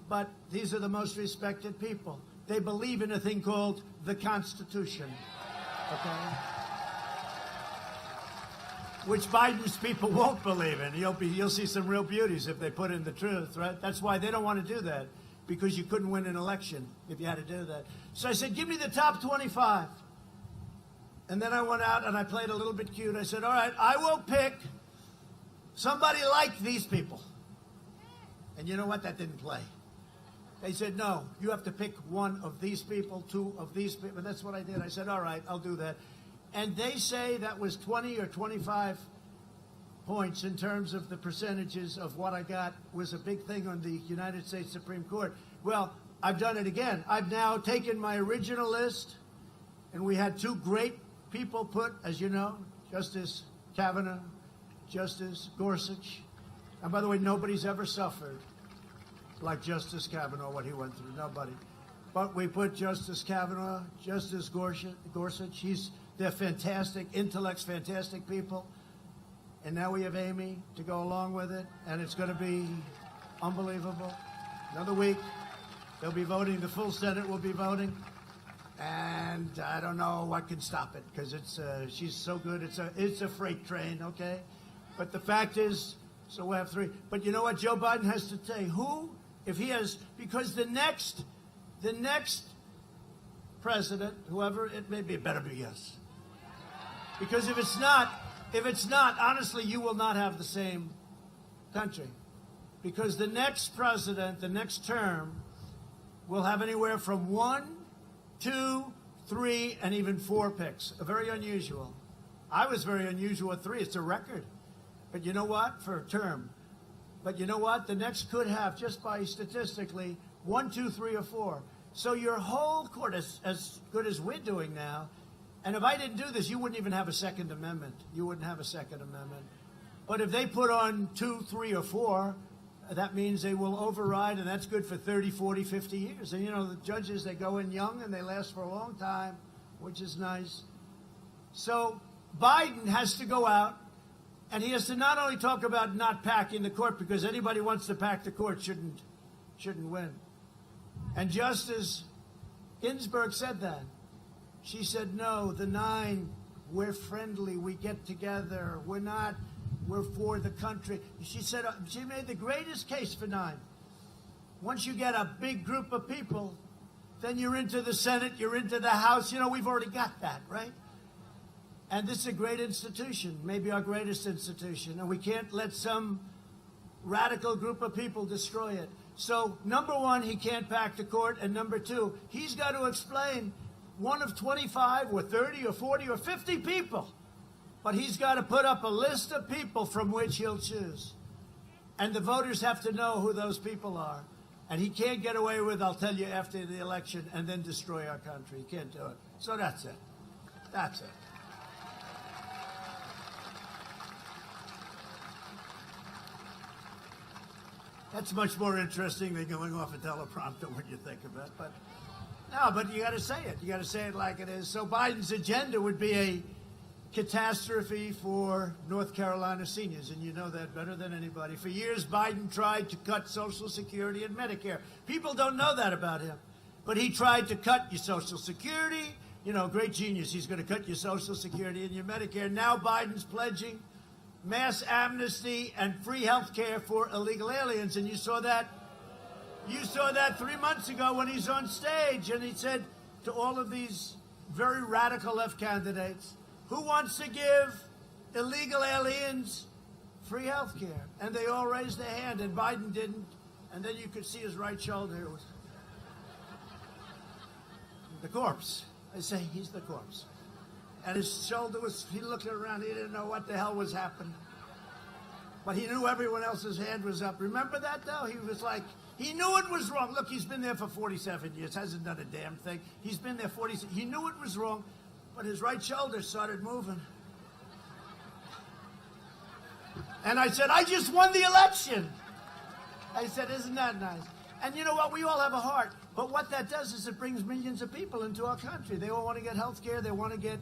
But these are the most respected people. They believe in a thing called the Constitution. Okay? which Biden's people won't believe in. You'll see some real beauties if they put in the truth, right? That's why they don't want to do that, because you couldn't win an election if you had to do that. So I said, give me the top 25. And then I went out and I played a little bit cute. I said, all right, I will pick somebody like these people. And you know what? That didn't play. They said, no, you have to pick one of these people, two of these people. And that's what I did. I said, all right, I'll do that. And they say that was 20 or 25 points in terms of the percentages of what I got was a big thing on the United States Supreme Court. Well, I've done it again. I've now taken my original list, and we had two great people put, as you know, Justice Kavanaugh, Justice Gorsuch. And by the way, nobody's ever suffered like Justice Kavanaugh, what he went through. Nobody. But we put Justice Kavanaugh, Justice Gorsuch. They're fantastic intellects, fantastic people. And now we have Amy to go along with it, and it's going to be unbelievable. Another week, they'll be voting. The full Senate will be voting. And I don't know what can stop it, because she's so good. It's a freight train, okay? But the fact is, so we'll have three. But you know what Joe Biden has to say? Who, if he has, because the next president, whoever it may be, it better be yes. Because if it's not, honestly, you will not have the same country. Because the next president, the next term, will have anywhere from 1, 2, 3, and even 4 picks. Very unusual. I was very unusual at 3. It's a record. But you know what? For a term. But you know what? The next could have, just by statistically, 1, 2, 3, or 4. So your whole court, as good as we're doing now, and if I didn't do this, you wouldn't even have a Second Amendment. You wouldn't have a Second Amendment. But if they put on 2, 3, or 4, that means they will override, and that's good for 30, 40, 50 years. And, you know, the judges, they go in young, and they last for a long time, which is nice. So Biden has to go out, and he has to not only talk about not packing the court, because anybody who wants to pack the court shouldn't win. And Justice Ginsburg said that. She said, no, the 9, we're friendly, we get together, we're for the country. She said, she made the greatest case for 9. Once you get a big group of people, then you're into the Senate, you're into the House. You know, we've already got that, right? And this is a great institution, maybe our greatest institution, and we can't let some radical group of people destroy it. So, number 1, he can't pack the court, and number 2, he's got to explain one of 25 or 30 or 40 or 50 people. But he's got to put up a list of people from which he'll choose. And the voters have to know who those people are. And he can't get away with, I'll tell you after the election, and then destroy our country. He can't do it. So that's it. That's it. That's much more interesting than going off a teleprompter when you think of it. But no, but you got to say it. You got to say it like it is. So Biden's agenda would be a catastrophe for North Carolina seniors, and you know that better than anybody. For years, Biden tried to cut Social Security and Medicare. People don't know that about him, but he tried to cut your Social Security. You know, great genius. He's going to cut your Social Security and your Medicare. Now Biden's pledging mass amnesty and free health care for illegal aliens, and you saw that. You saw that 3 months ago when he's on stage, and he said to all of these very radical left candidates, who wants to give illegal aliens free health care? And they all raised their hand, and Biden didn't. And then you could see his right shoulder. It was the corpse. They say he's the corpse. And his shoulder was, he looked around, he didn't know what the hell was happening. But he knew everyone else's hand was up. Remember that, though? He was like, he knew it was wrong. Look, he's been there for 47 years, hasn't done a damn thing. He's been there 47. He knew it was wrong, but his right shoulder started moving. And I said, I just won the election. I said, isn't that nice? And you know what? We all have a heart. But what that does is it brings millions of people into our country. They all want to get health care. They want to get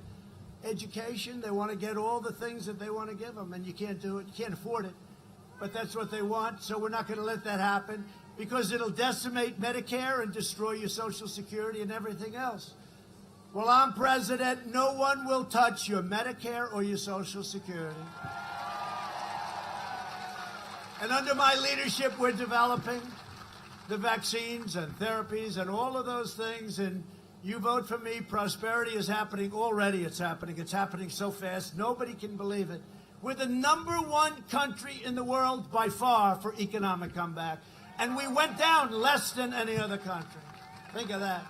education. They want to get all the things that they want to give them. And you can't do it. You can't afford it. But that's what they want. So we're not going to let that happen, because it'll decimate Medicare and destroy your Social Security and everything else. Well, I'm president. No one will touch your Medicare or your Social Security. And under my leadership, we're developing the vaccines and therapies and all of those things. And you vote for me, prosperity is happening. Already it's happening. It's happening so fast, nobody can believe it. We're the #1 country in the world by far for economic comeback. And we went down less than any other country. Think of that.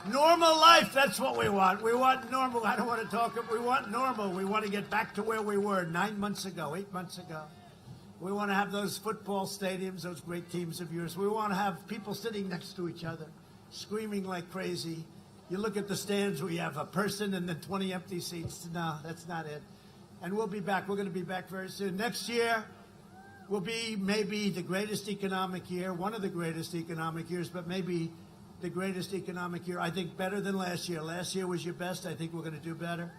Normal life, that's what we want. We want normal. I don't want to talk. We want normal. We want to get back to where we were 9 months ago, 8 months ago. We want to have those football stadiums, those great teams of yours. We want to have people sitting next to each other, screaming like crazy. You look at the stands, we have a person and then 20 empty seats. No, that's not it. And we'll be back. We're going to be back very soon. Next year will be maybe the greatest economic year, one of the greatest economic years, but maybe the greatest economic year. I think better than last year. Last year was your best. I think we're going to do better.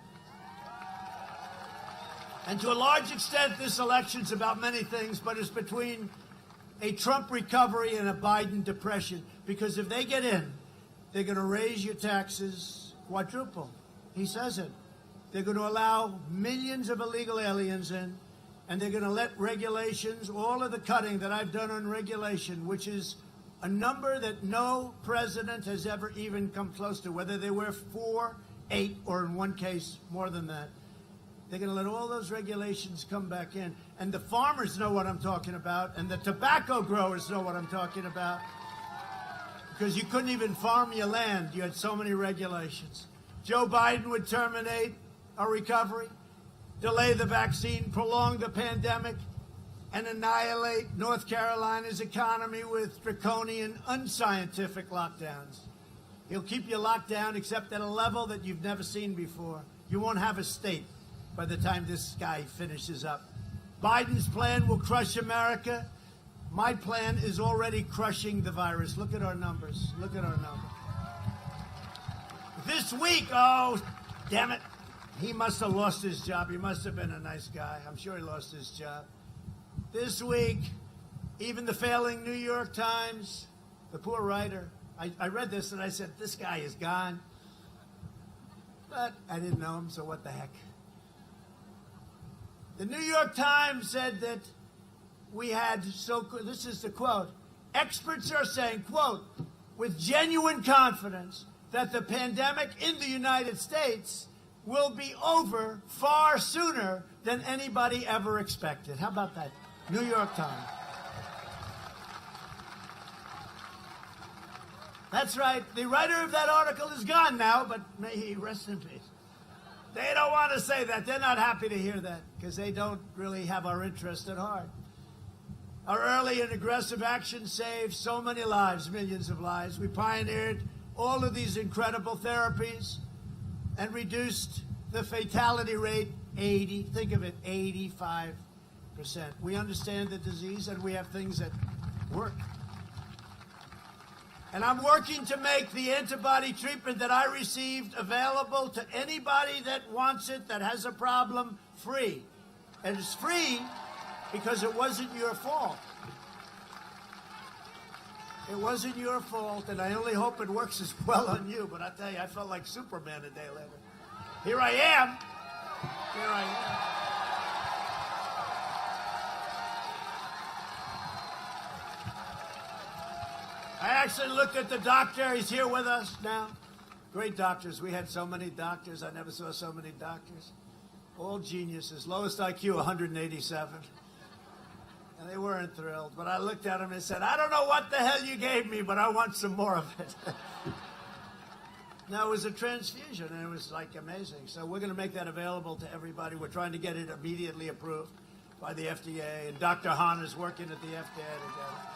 And to a large extent, this election's about many things, but it's between a Trump recovery and a Biden depression. Because if they get in, they're going to raise your taxes quadruple. He says it. They're going to allow millions of illegal aliens in, and they're going to let regulations, all of the cutting that I've done on regulation, which is a number that no president has ever even come close to, whether they were 4, 8, or in one case, more than that. They're going to let all those regulations come back in. And the farmers know what I'm talking about, and the tobacco growers know what I'm talking about. Because you couldn't even farm your land. You had so many regulations. Joe Biden would terminate our recovery, delay the vaccine, prolong the pandemic, and annihilate North Carolina's economy with draconian, unscientific lockdowns. He'll keep you locked down except at a level that you've never seen before. You won't have a state by the time this guy finishes up. Biden's plan will crush America. My plan is already crushing the virus. Look at our numbers. Look at our numbers. This week, oh, damn it. He must have lost his job. He must have been a nice guy. I'm sure he lost his job. This week, even the failing New York Times, the poor writer, I read this and I said, this guy is gone. But I didn't know him, so what the heck. The New York Times said that we had, this is the quote, experts are saying, quote, with genuine confidence that the pandemic in the United States will be over far sooner than anybody ever expected. How about that? New York Times. That's right. The writer of that article is gone now, but may he rest in peace. They don't want to say that. They're not happy to hear that because they don't really have our interest at heart. Our early and aggressive action saved so many lives, millions of lives. We pioneered all of these incredible therapies and reduced the fatality rate 80, think of it, 85%. We understand the disease and we have things that work. And I'm working to make the antibody treatment that I received available to anybody that wants it, that has a problem, free. And it's free because it wasn't your fault. It wasn't your fault, and I only hope it works as well on you. But I tell you, I felt like Superman a day later. Here I am. Here I am. I actually looked at the doctor. He's here with us now. Great doctors. We had so many doctors. I never saw so many doctors. All geniuses. Lowest IQ, 187. And they weren't thrilled. But I looked at him and said, I don't know what the hell you gave me, but I want some more of it. Now, it was a transfusion, and it was, like, amazing. So we're going to make that available to everybody. We're trying to get it immediately approved by the FDA. And Dr. Hahn is working at the FDA to get it.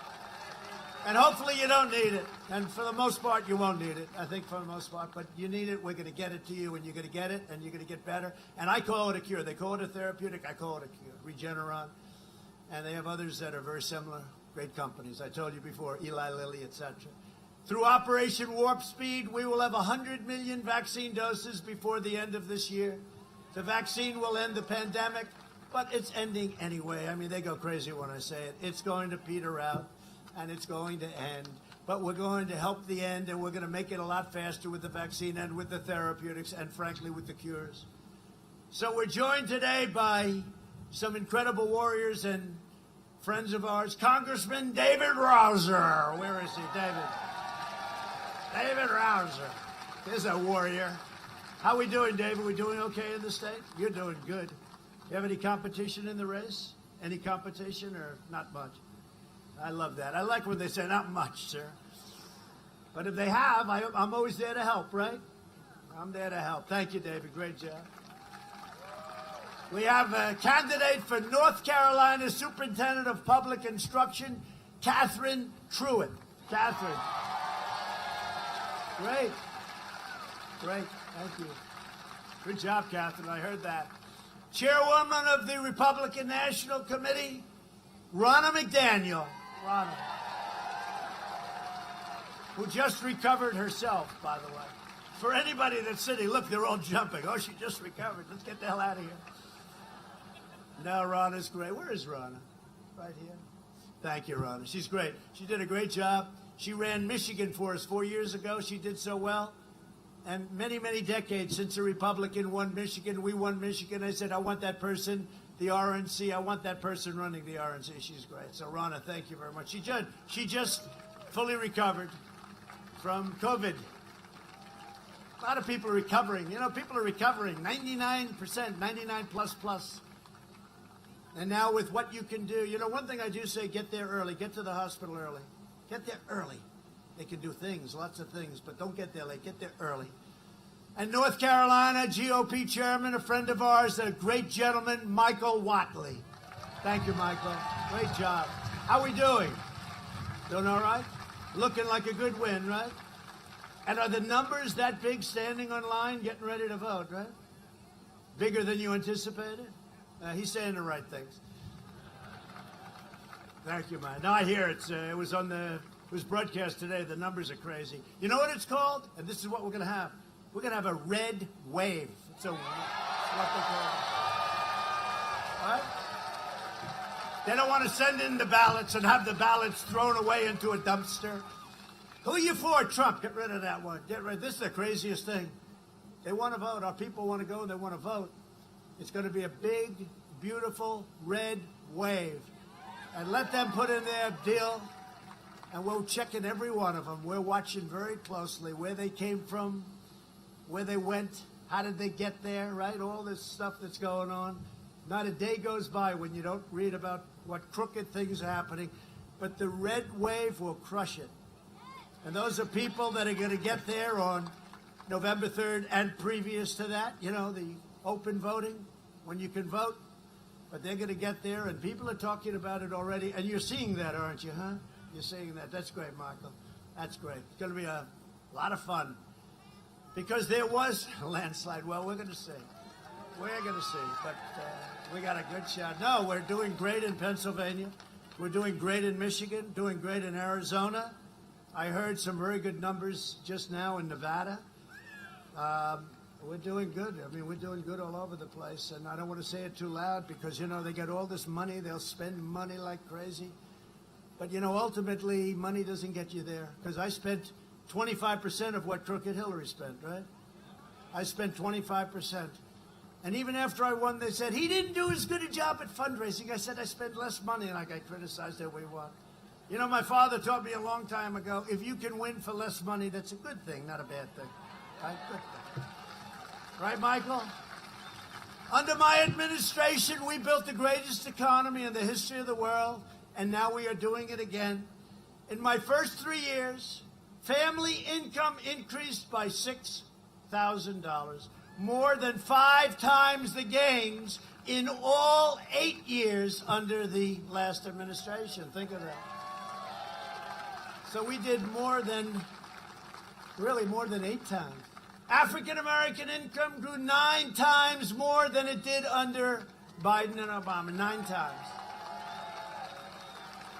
And hopefully you don't need it. And for the most part, you won't need it, I think, for the most part. But you need it. We're going to get it to you, and you're going to get it, and you're going to get better. And I call it a cure. They call it a therapeutic. I call it a cure. Regeneron. And they have others that are very similar. Great companies. I told you before, Eli Lilly, etc. Through Operation Warp Speed, we will have 100 million vaccine doses before the end of this year. The vaccine will end the pandemic, but it's ending anyway. I mean, they go crazy when I say it. It's going to peter out. And it's going to end. but we're going to help the end, and we're going to make it a lot faster with the vaccine and with the therapeutics and, frankly, with the cures. So we're joined today by some incredible warriors and friends of ours. Congressman David Rouzer. Where is he, David? David Rouzer. Here's a warrior. How we doing, David? We doing okay in the state? You're doing good. You have any competition in the race? Any competition or not much? I love that. I like when they say not much, sir. But if they have, I'm always there to help, right? I'm there to help. Thank you, David. Great job. We have a candidate for North Carolina Superintendent of Public Instruction, Catherine Truitt. Catherine. Great. Great. Thank you. Good job, Catherine. I heard that. Chairwoman of the Republican National Committee, Ronna McDaniel. Ronna. Who just recovered herself, by the way. For anybody that's sitting, look, they're all jumping. Oh, she just recovered. Let's get the hell out of here. No, Ronna's great. Where is Ronna? Right here. Thank you, Ronna. She's great. She did a great job. She ran Michigan for us 4 years ago. She did so well. And many, many decades since a Republican won Michigan, we won Michigan. I said, I want that person, the RNC. I want that person running the RNC. She's great. So, Ronna, thank you very much. She just fully recovered from COVID. A lot of people are recovering. You know, people are recovering. 99%, 99 plus. And now with what you can do, you know, one thing I do say, get there early. Get to the hospital early. Get there early. They can do things, lots of things, but don't get there late. Get there early. And North Carolina GOP chairman, a friend of ours, a great gentleman, Michael Whatley. Thank you, Michael. Great job. How we doing? Doing all right? Looking like a good win, right? And are the numbers that big standing on line, getting ready to vote, right? Bigger than you anticipated? He's saying the right things. Thank you, man. No, I hear it. It was broadcast today. The numbers are crazy. You know what it's called? And this is what we're going to have. We're going to have a red wave. It's what they call it. Right? They don't want to send in the ballots and have the ballots thrown away into a dumpster. Who are you for, Trump? Get rid of that one. Get rid. This is the craziest thing. They want to vote. Our people want to go. They want to vote. It's going to be a big, beautiful red wave. And let them put in their deal. And we're checking every one of them. We're watching very closely where they came from, where they went, how did they get there, right? All this stuff that's going on. Not a day goes by when you don't read about what crooked things are happening. But the red wave will crush it. And those are people that are going to get there on November 3rd and previous to that, you know, the open voting, when you can vote. But they're going to get there, and people are talking about it already. And you're seeing that, aren't you, huh? You're seeing that. That's great, Michael. That's great. It's going to be a lot of fun. Because there was a landslide. Well, we're going to see. We're going to see. But we got a good shot. No, we're doing great in Pennsylvania. We're doing great in Michigan, doing great in Arizona. I heard some very good numbers just now in Nevada. We're doing good. I mean, we're doing good all over the place. And I don't want to say it too loud because, you know, they get all this money. They'll spend money like crazy. But, you know, ultimately, money doesn't get you there. Because I spent 25% of what crooked Hillary spent, right? I spent 25%. And even after I won, they said, he didn't do as good a job at fundraising. I said, I spent less money, and I got criticized every one. You know, my father taught me a long time ago, if you can win for less money, that's a good thing, not a bad thing. Right? Good thing. Right, Michael? Under my administration, we built the greatest economy in the history of the world, and now we are doing it again. In my first 3 years, family income increased by $6,000, more than 5 times the gains in all 8 years under the last administration. Think of that. So we did more than 8 times. African-American income grew 9 times more than it did under Biden and Obama, 9 times.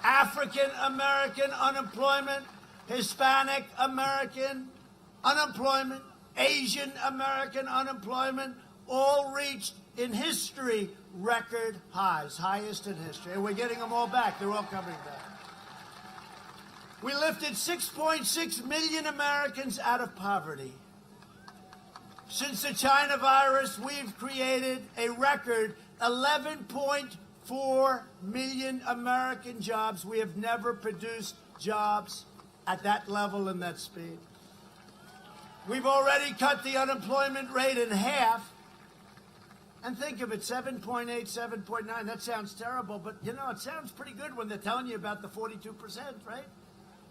African-American unemployment, Hispanic American unemployment, Asian American unemployment, all reached in history record highs, highest in history. And we're getting them all back. They're all coming back. We lifted 6.6 million Americans out of poverty. Since the China virus, we've created a record 11.4 million American jobs. We have never produced jobs at that level and that speed. We've already cut the unemployment rate in half. And think of it, 7.8, 7.9, that sounds terrible, but you know, it sounds pretty good when they're telling you about the 42%, right?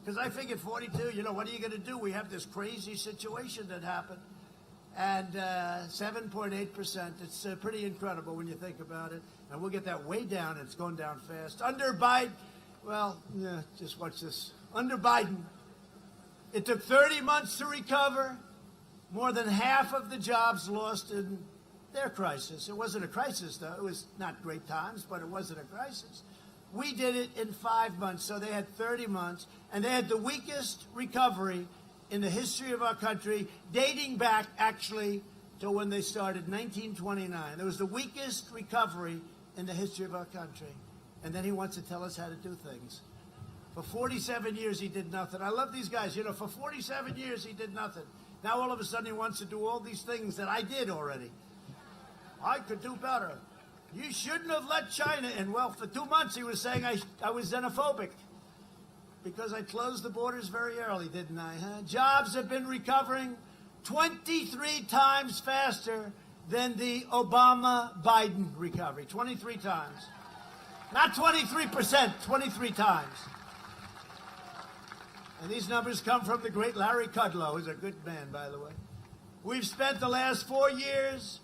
Because I figured 42, you know, what are you going to do? We have this crazy situation that happened. And 7.8%, it's pretty incredible when you think about it. And we'll get that way down. It's going down fast. Under Biden, well, yeah, just watch this. Under Biden, it took 30 months to recover. More than half of the jobs lost in their crisis. It wasn't a crisis, though. It was not great times, but it wasn't a crisis. We did it in 5 months, so they had 30 months, and they had the weakest recovery in the history of our country, dating back, actually, to when they started, 1929. It was the weakest recovery in the history of our country. And then he wants to tell us how to do things. For 47 years, he did nothing. I love these guys. You know, for 47 years, he did nothing. Now, all of a sudden, he wants to do all these things that I did already. I could do better. You shouldn't have let China in. Well, for 2 months, he was saying I was xenophobic because I closed the borders very early, didn't I? Huh? Jobs have been recovering 23 times faster than the Obama-Biden recovery. 23 times. Not 23%, 23 times. And these numbers come from the great Larry Kudlow, who's a good man, by the way. We've spent the last 4 years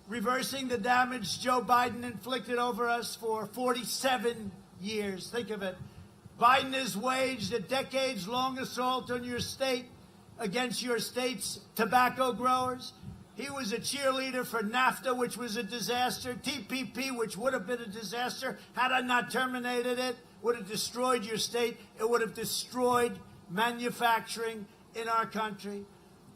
reversing the damage Joe Biden inflicted over us for 47 years. Think of it. Biden has waged a decades-long assault on your state against your state's tobacco growers. He was a cheerleader for NAFTA, which was a disaster. TPP, which would have been a disaster had I not terminated it, would have destroyed your state. It would have destroyed manufacturing in our country.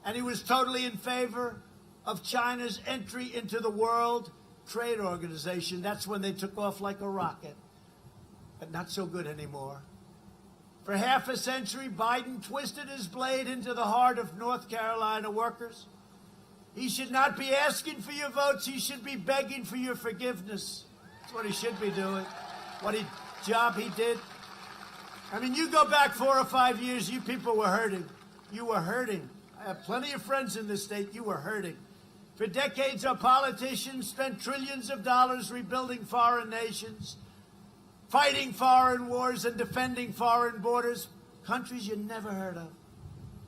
And he was totally in favor of China's entry into the World Trade Organization. That's when they took off like a rocket. But not so good anymore. For half a century, Biden twisted his blade into the heart of North Carolina workers. He should not be asking for your votes. He should be begging for your forgiveness. That's what he should be doing. Job he did. I mean, you go back 4 or 5 years, you people were hurting. You were hurting. I have plenty of friends in this state. You were hurting. For decades, our politicians spent trillions of dollars rebuilding foreign nations, fighting foreign wars and defending foreign borders, countries you never heard of.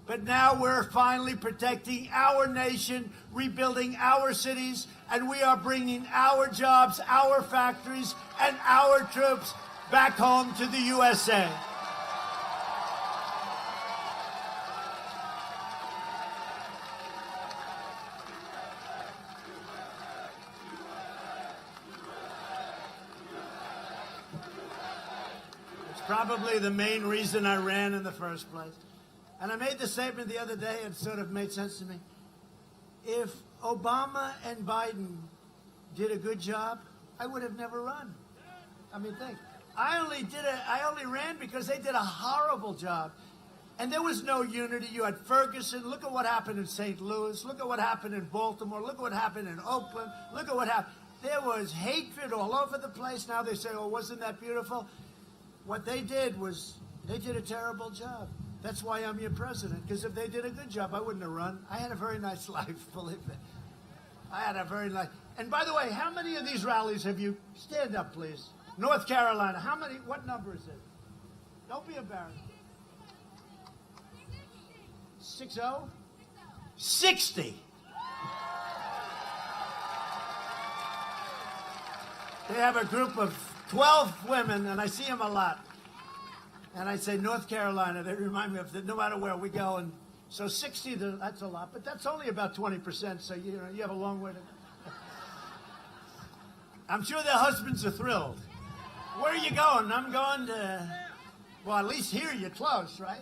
But now we're finally protecting our nation, rebuilding our cities, and we are bringing our jobs, our factories, and our troops back home to the USA. It's probably the main reason I ran in the first place. And I made the statement the other day, and it sort of made sense to me. If Obama and Biden did a good job, I would have never run. I mean, think. I only ran because they did a horrible job. And there was no unity. You had Ferguson. Look at what happened in St. Louis. Look at what happened in Baltimore. Look at what happened in Oakland. Look at what happened. There was hatred all over the place. Now they say, oh, wasn't that beautiful? What they did was, they did a terrible job. That's why I'm your president, because if they did a good job, I wouldn't have run. I had a very nice life, believe me. I had a very nice... And by the way, how many of these rallies have you... Stand up, please. North Carolina, how many... What number is it? Don't be embarrassed. 60? 60! They have a group of 12 women, and I see them a lot. And I say, North Carolina, they remind me of that no matter where we go. And so 60, that's a lot. But that's only about 20%, so you have a long way to go. I'm sure their husbands are thrilled. Where are you going? I'm going to, well, at least here you're close, right?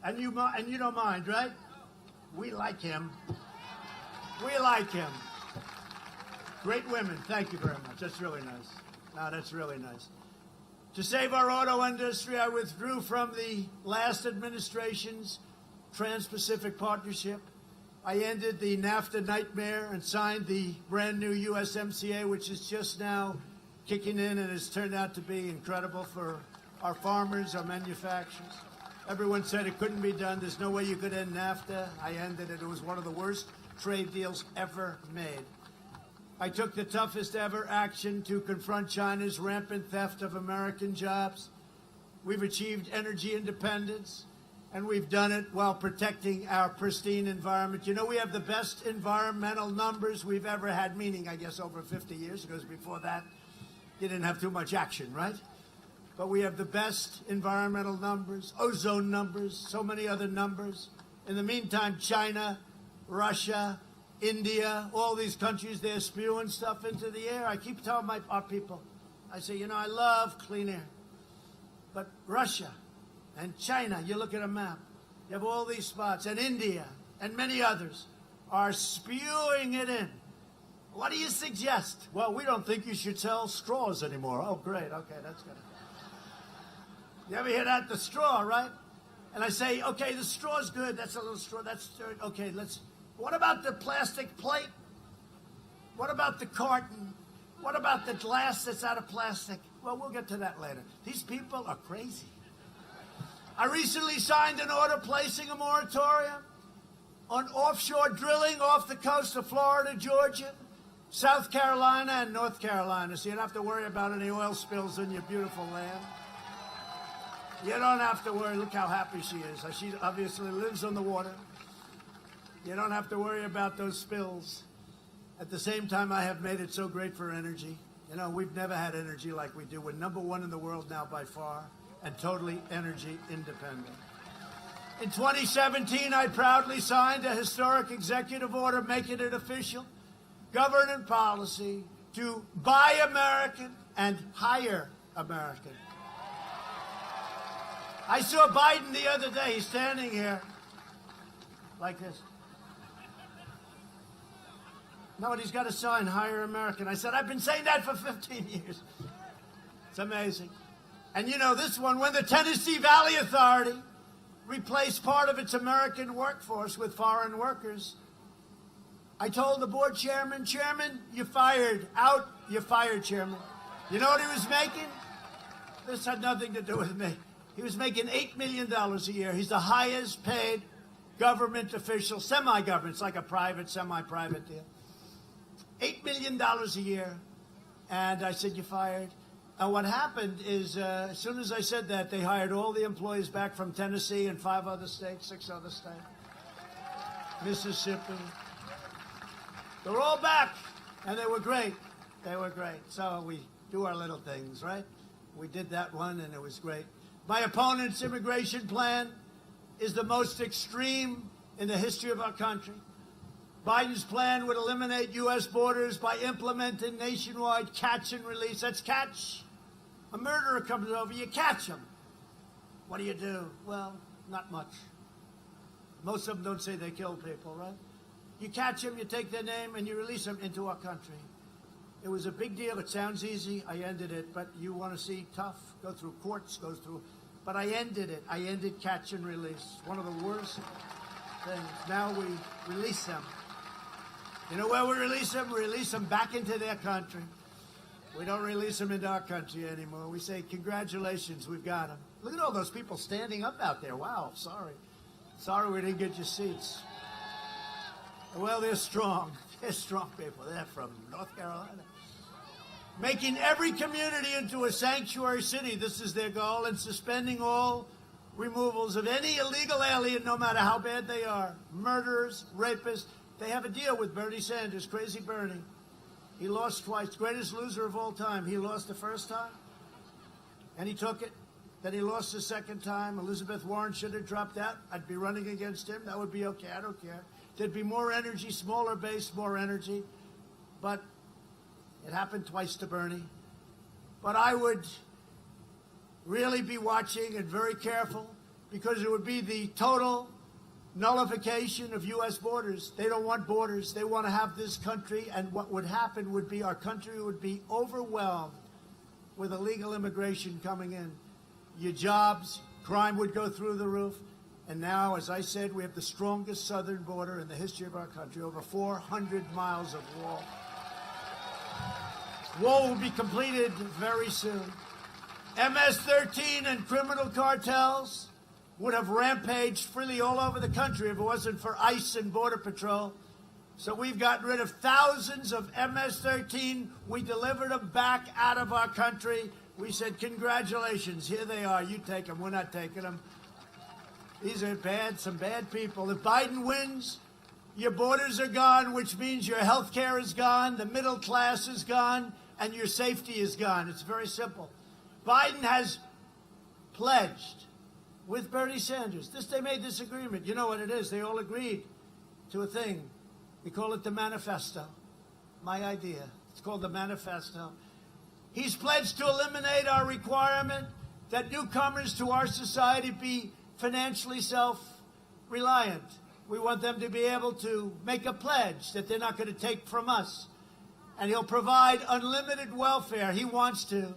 1,000%. And you don't mind, right? We like him. We like him. Great women. Thank you very much. That's really nice. No, that's really nice. To save our auto industry, I withdrew from the last administration's Trans-Pacific Partnership. I ended the NAFTA nightmare and signed the brand new USMCA, which is just now kicking in and has turned out to be incredible for our farmers, our manufacturers. Everyone said it couldn't be done. There's no way you could end NAFTA. I ended it. It was one of the worst trade deals ever made. I took the toughest ever action to confront China's rampant theft of American jobs. We've achieved energy independence, and we've done it while protecting our pristine environment. You know, we have the best environmental numbers we've ever had, meaning, I guess, over 50 years, because before that, you didn't have too much action, right? But we have the best environmental numbers, ozone numbers, so many other numbers. In the meantime, China, Russia, India, all these countries, they're spewing stuff into the air. I keep telling our people, I say, you know, I love clean air. But Russia and China, you look at a map, you have all these spots, and India and many others are spewing it in. What do you suggest? Well, we don't think you should sell straws anymore. Oh, great. Okay, that's good. You ever hear that? The straw, right? And I say, okay, the straw's good. That's a little straw. That's dirt. Okay, what about the plastic plate? What about the carton? What about the glass that's out of plastic? Well, we'll get to that later. These people are crazy. I recently signed an order placing a moratorium on offshore drilling off the coast of Florida, Georgia, South Carolina, and North Carolina, so you don't have to worry about any oil spills in your beautiful land. You don't have to worry. Look how happy she is. She obviously lives on the water. You don't have to worry about those spills. At the same time, I have made it so great for energy. You know, we've never had energy like we do. We're #1 in the world now by far, and totally energy independent. In 2017, I proudly signed a historic executive order making it official government policy to buy American and hire American. I saw Biden the other day. He's standing here like this. No, he's got a sign, hire American. I said, I've been saying that for 15 years. It's amazing. And you know this one, when the Tennessee Valley Authority replaced part of its American workforce with foreign workers, I told the board chairman, you're fired. Out, you're fired, Chairman. You know what he was making? This had nothing to do with me. He was making $8 million a year. He's the highest paid government official, semi-government. It's like a private, semi-private deal. $8 million a year. And I said, you're fired. And what happened is, as soon as I said that, they hired all the employees back from Tennessee and 5 other states, 6 other states, Mississippi. They're all back, and they were great. They were great. So we do our little things, right? We did that one, and it was great. My opponent's immigration plan is the most extreme in the history of our country. Biden's plan would eliminate U.S. borders by implementing nationwide catch and release. That's catch. A murderer comes over, you catch him. What do? Well, not much. Most of them don't say they kill people, right? You catch them, you take their name, and you release them into our country. It was a big deal. It sounds easy. I ended it. But you want to see tough? Go through courts, go through. But I ended it. I ended catch and release. One of the worst things. Now we release them. You know where we release them? We release them back into their country. We don't release them into our country anymore. We say, congratulations, we've got them. Look at all those people standing up out there. Wow, sorry. Sorry we didn't get your seats. Well, they're strong. They're strong people. They're from North Carolina. Making every community into a sanctuary city. This is their goal. And suspending all removals of any illegal alien, no matter how bad they are. Murderers, rapists. They have a deal with Bernie Sanders, Crazy Bernie. He lost twice. Greatest loser of all time. He lost the first time, and he took it. Then he lost the second time. Elizabeth Warren should have dropped out. I'd be running against him. That would be okay. I don't care. There'd be more energy, smaller base, more energy. But it happened twice to Bernie. But I would really be watching and very careful, because it would be the total nullification of U.S. borders. They don't want borders. They want to have this country, and what would happen would be our country would be overwhelmed with illegal immigration coming in, your jobs, crime would go through the roof. And now, as I said, we have the strongest southern border in the history of our country, over 400 miles of wall. Wall will be completed very soon. MS-13 and criminal cartels would have rampaged freely all over the country if it wasn't for ICE and Border Patrol. So we've gotten rid of thousands of MS-13. We delivered them back out of our country. We said, congratulations, here they are. You take them. We're not taking them. These are some bad people. If Biden wins, your borders are gone, which means your health care is gone, the middle class is gone, and your safety is gone. It's very simple. Biden has pledged with Bernie Sanders. They made this agreement. You know what it is. They all agreed to a thing. We call it the manifesto. My idea. It's called the manifesto. He's pledged to eliminate our requirement that newcomers to our society be financially self-reliant. We want them to be able to make a pledge that they're not going to take from us. And he'll provide unlimited welfare. He wants to.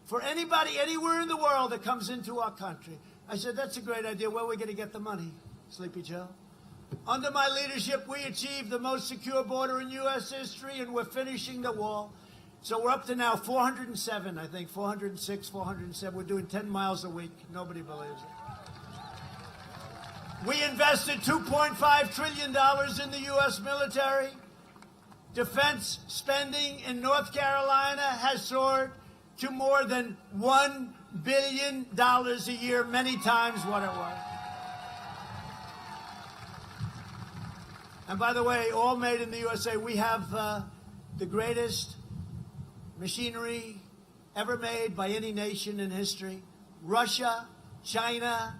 For anybody anywhere in the world that comes into our country. I said, that's a great idea. Where are we going to get the money, Sleepy Joe? Under my leadership, we achieved the most secure border in U.S. history, and we're finishing the wall. So we're up to now 407, I think, 406, 407. We're doing 10 miles a week. Nobody believes it. We invested $2.5 trillion in the U.S. military. Defense spending in North Carolina has soared to more than $1 billion a year, many times what it was. And by the way, all made in the USA. We have the greatest machinery ever made by any nation in history. Russia, China,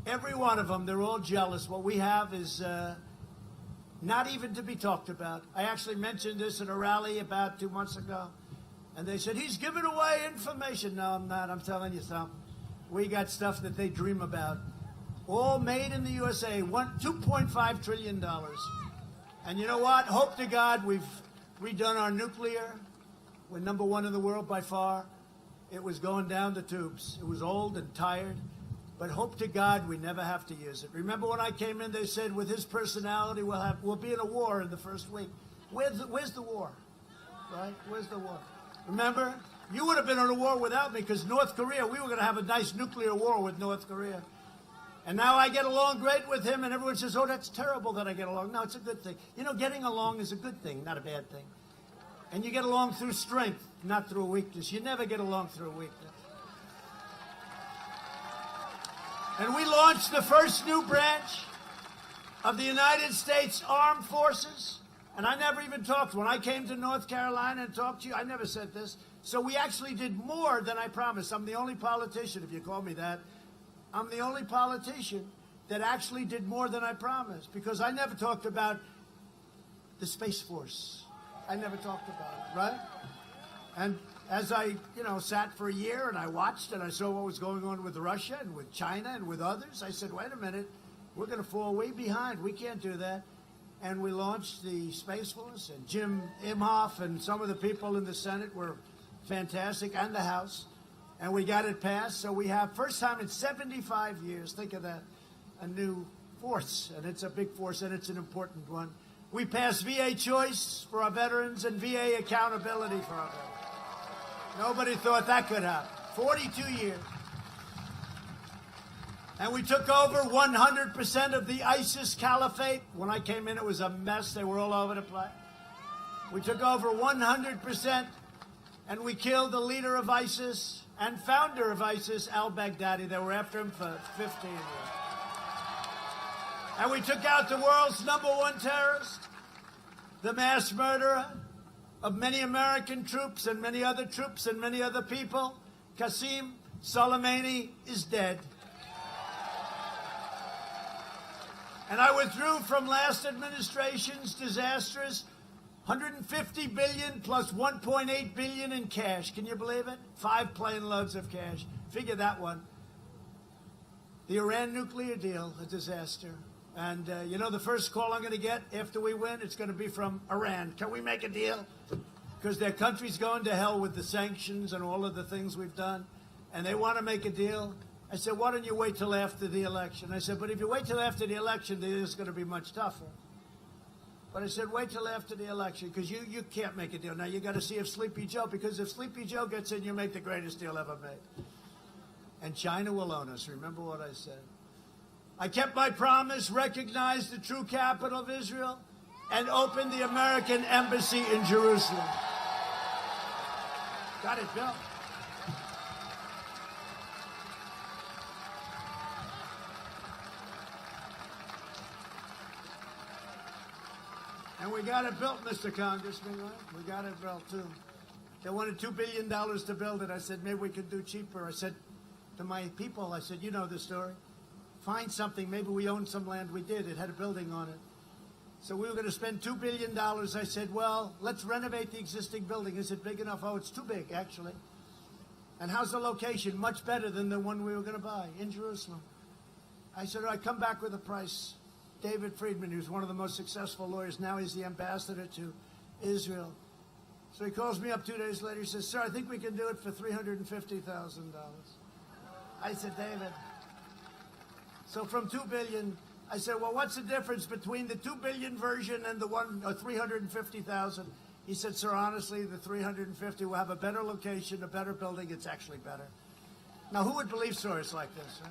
every one of them, they're all jealous. What we have is not even to be talked about. I actually mentioned this at a rally about 2 months ago. And they said, he's giving away information. No, I'm not. I'm telling you something. We got stuff that they dream about. All made in the USA. $2.5 trillion. And you know what? Hope to God we've redone our nuclear. We're number one in the world by far. It was going down the tubes. It was old and tired. But hope to God we never have to use it. Remember when I came in, they said, with his personality, we'll be in a war in the first week. Where's the war? Right? Where's the war? Remember? You would have been in a war without me, because North Korea, we were going to have a nice nuclear war with North Korea. And now I get along great with him, and everyone says, oh, that's terrible that I get along. No, it's a good thing. You know, getting along is a good thing, not a bad thing. And you get along through strength, not through weakness. You never get along through weakness. And we launched the first new branch of the United States Armed Forces. And I never even talked. When I came to North Carolina and talked to you, I never said this. So we actually did more than I promised. I'm the only politician, if you call me that. I'm the only politician that actually did more than I promised, because I never talked about the Space Force. I never talked about it, right? And as I, sat for a year and I watched and I saw what was going on with Russia and with China and with others, I said, wait a minute, we're going to fall way behind. We can't do that. And we launched the Space Force, and Jim Imhoff and some of the people in the Senate were fantastic, and the House. And we got it passed. So we have, first time in 75 years, think of that, a new force. And it's a big force, and it's an important one. We passed VA choice for our veterans and VA accountability for our veterans. Nobody thought that could happen. 42 years. And we took over 100% of the ISIS caliphate. When I came in, it was a mess. They were all over the place. We took over 100%, and we killed the leader of ISIS and founder of ISIS, al-Baghdadi. They were after him for 15 years. And we took out the world's #1 terrorist, the mass murderer of many American troops and many other troops and many other people. Qasem Soleimani is dead. And I withdrew from last administration's disastrous $150 billion plus $1.8 billion in cash. Can you believe it? 5 plane loads of cash. Figure that one. The Iran nuclear deal, a disaster. And the first call I'm going to get after we win, it's going to be from Iran. Can we make a deal? because their country's going to hell with the sanctions and all of the things we've done, and they want to make a deal. I said, why don't you wait till after the election? I said, but if you wait till after the election, it's going to be much tougher. But I said, wait till after the election, because you can't make a deal. Now, you got to see if Sleepy Joe, because if Sleepy Joe gets in, you make the greatest deal ever made. And China will own us. Remember what I said. I kept my promise, recognized the true capital of Israel, and opened the American embassy in Jerusalem. Got it built. And we got it built, Mr. Congressman, right? We got it built, too. They wanted $2 billion to build it. I said, maybe we could do cheaper. I said to my people, I said, you know the story. Find something. Maybe we own some land. We did. It had a building on it. So we were going to spend $2 billion. I said, well, let's renovate the existing building. Is it big enough? Oh, it's too big, actually. And how's the location? Much better than the one we were going to buy in Jerusalem. I said, all right, come back with a price. David Friedman, who's one of the most successful lawyers, now he's the ambassador to Israel. So he calls me up 2 days later. He says, sir, I think we can do it for $350,000. I said, David. So from $2 billion, I said, well, what's the difference between the $2 billion version and the one, or $350,000? He said, sir, honestly, the $350,000 will have a better location, a better building. It's actually better. Now, who would believe stories like this? Huh?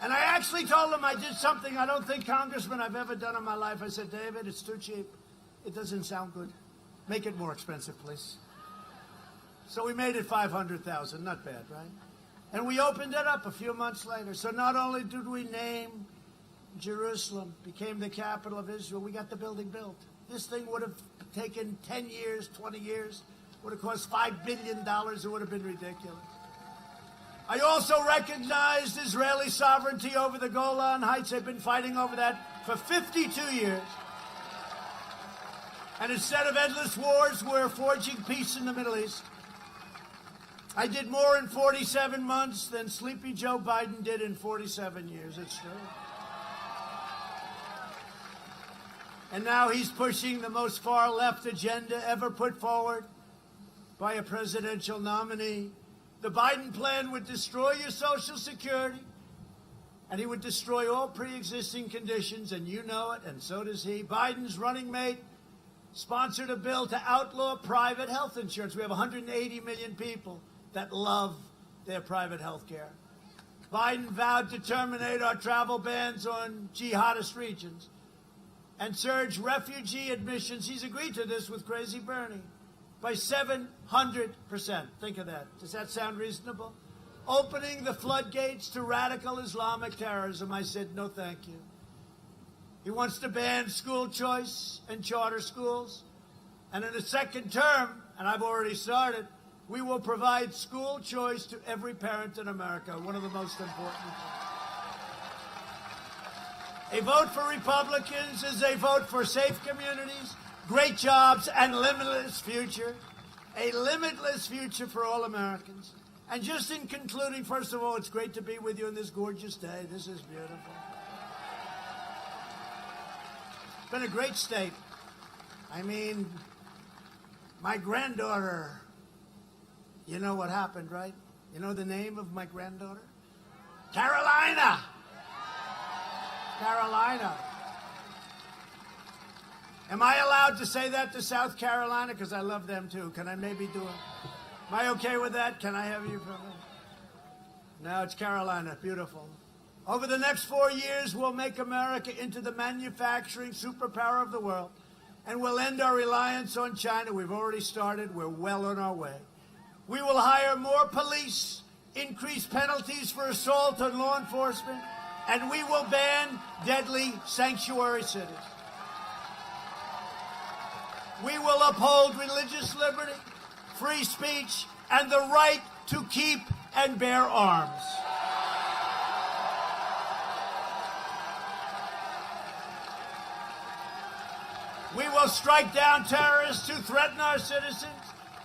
And I actually told him I did something I don't think, Congressman, I've ever done in my life. I said, David, it's too cheap. It doesn't sound good. Make it more expensive, please. So we made it $500,000. Not bad, right? And we opened it up a few months later. So not only did we name Jerusalem, became the capital of Israel, we got the building built. This thing would have taken 10 years, 20 years. Would have cost $5 billion. It would have been ridiculous. I also recognized Israeli sovereignty over the Golan Heights. They've been fighting over that for 52 years. And instead of endless wars, we're forging peace in the Middle East. I did more in 47 months than Sleepy Joe Biden did in 47 years. It's true. And now he's pushing the most far-left agenda ever put forward by a presidential nominee. The Biden plan would destroy your Social Security, and he would destroy all pre-existing conditions, and you know it, and so does he. Biden's running mate sponsored a bill to outlaw private health insurance. We have 180 million people that love their private health care. Biden vowed to terminate our travel bans on jihadist regions and surge refugee admissions. He's agreed to this with Crazy Bernie. By 700%. Think of that. Does that sound reasonable? Opening the floodgates to radical Islamic terrorism. I said, no, thank you. He wants to ban school choice and charter schools. And in the second term, and I've already started, we will provide school choice to every parent in America. One of the most important things. A vote for Republicans is a vote for safe communities, great jobs, and limitless future. A limitless future for all Americans. And just in concluding, first of all, it's great to be with you on this gorgeous day. This is beautiful. It's been a great state. I mean, my granddaughter, you know what happened, right? You know the name of my granddaughter? Carolina. Carolina. Am I allowed to say that to South Carolina? Because I love them, too. Can I maybe do it? Am I okay with that? Can I have you from it? No, it's Carolina. Beautiful. Over the next 4 years, we'll make America into the manufacturing superpower of the world, and we'll end our reliance on China. We've already started. We're well on our way. We will hire more police, increase penalties for assault on law enforcement, and we will ban deadly sanctuary cities. We will uphold religious liberty, free speech, and the right to keep and bear arms. We will strike down terrorists who threaten our citizens,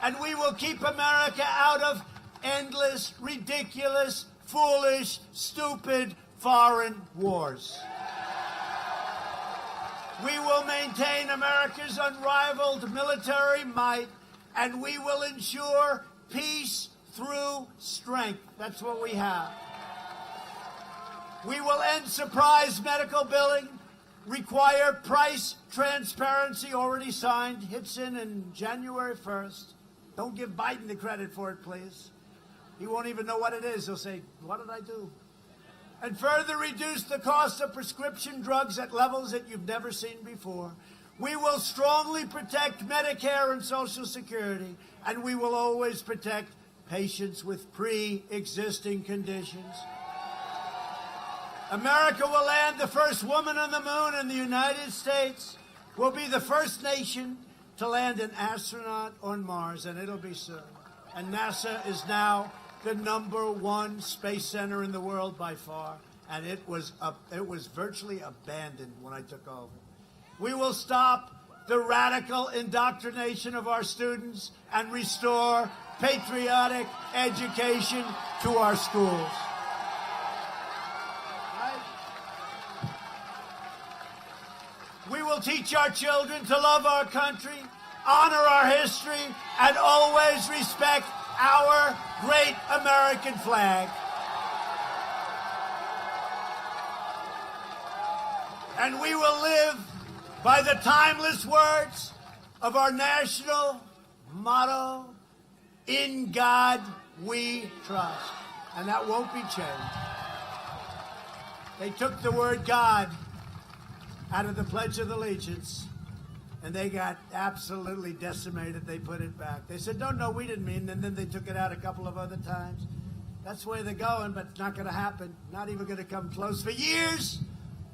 and we will keep America out of endless, ridiculous, foolish, stupid foreign wars. We will maintain America's unrivaled military might and we will ensure peace through strength. That's what we have. We will end surprise medical billing, require price transparency, already signed, hits in January 1st. Don't give Biden the credit for it, please. He won't even know what it is. He'll say, what did I do? And further reduce the cost of prescription drugs at levels that you've never seen before. We will strongly protect Medicare and Social Security, and we will always protect patients with pre-existing conditions. America will land the first woman on the moon, and the United States will be the first nation to land an astronaut on Mars, and it'll be soon. And NASA is now the #1 space center in the world by far, and it was virtually abandoned when I took over. We will stop the radical indoctrination of our students and restore patriotic education to our schools. We will teach our children to love our country, honor our history, and always respect our great American flag. And we will live by the timeless words of our national motto, "In God we trust." And that won't be changed. They took the word God out of the Pledge of Allegiance, and they got absolutely decimated. They put it back. They said, no, we didn't mean, and then they took it out a couple of other times. That's where they're going, but it's not going to happen. Not even going to come close. For years,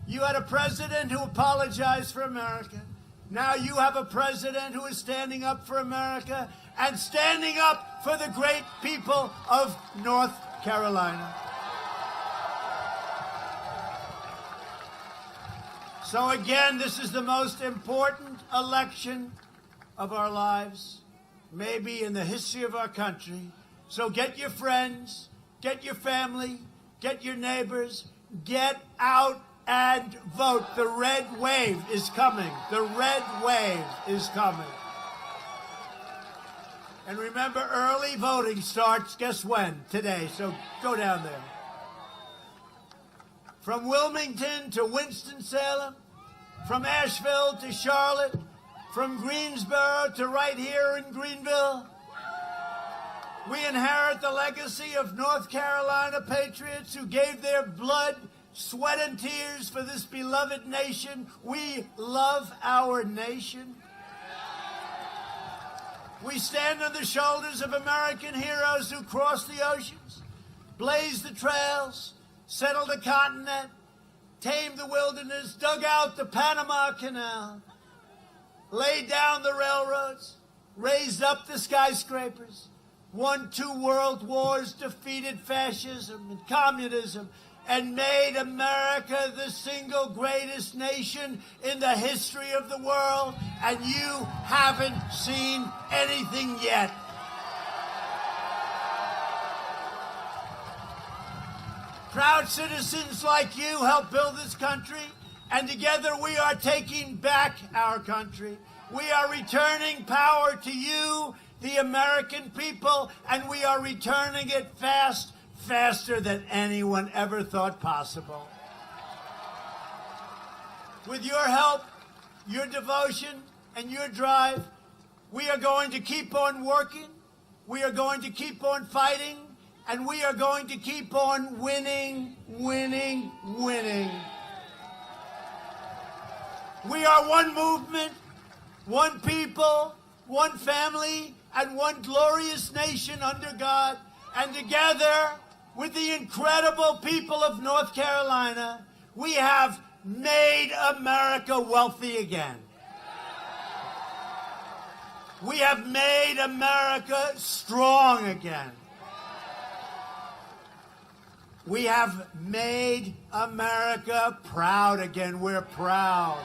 you had a president who apologized for America. Now you have a president who is standing up for America and standing up for the great people of North Carolina. So again, this is the most important election of our lives, maybe in the history of our country. So get your friends, get your family, get your neighbors, get out and vote. The red wave is coming. The red wave is coming. And remember, early voting starts, guess when? Today. So go down there. From Wilmington to Winston-Salem, from Asheville to Charlotte, from Greensboro to right here in Greenville, we inherit the legacy of North Carolina patriots who gave their blood, sweat, and tears for this beloved nation. We love our nation. We stand on the shoulders of American heroes who crossed the oceans, blazed the trails, settled the continent, tamed the wilderness, dug out the Panama Canal, laid down the railroads, raised up the skyscrapers, won 2 world wars, defeated fascism and communism, and made America the single greatest nation in the history of the world. And you haven't seen anything yet. Proud citizens like you help build this country, and together we are taking back our country. We are returning power to you, the American people, and we are returning it faster than anyone ever thought possible. With your help, your devotion, and your drive, we are going to keep on working, we are going to keep on fighting, and we are going to keep on winning, winning, winning. We are one movement, one people, one family, and one glorious nation under God. And together with the incredible people of North Carolina, we have made America wealthy again. We have made America strong again. We have made America proud again. We're proud.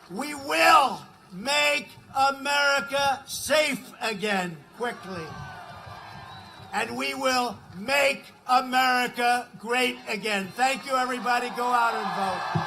We will make America safe again quickly. And we will make America great again. Thank you, everybody. Go out and vote.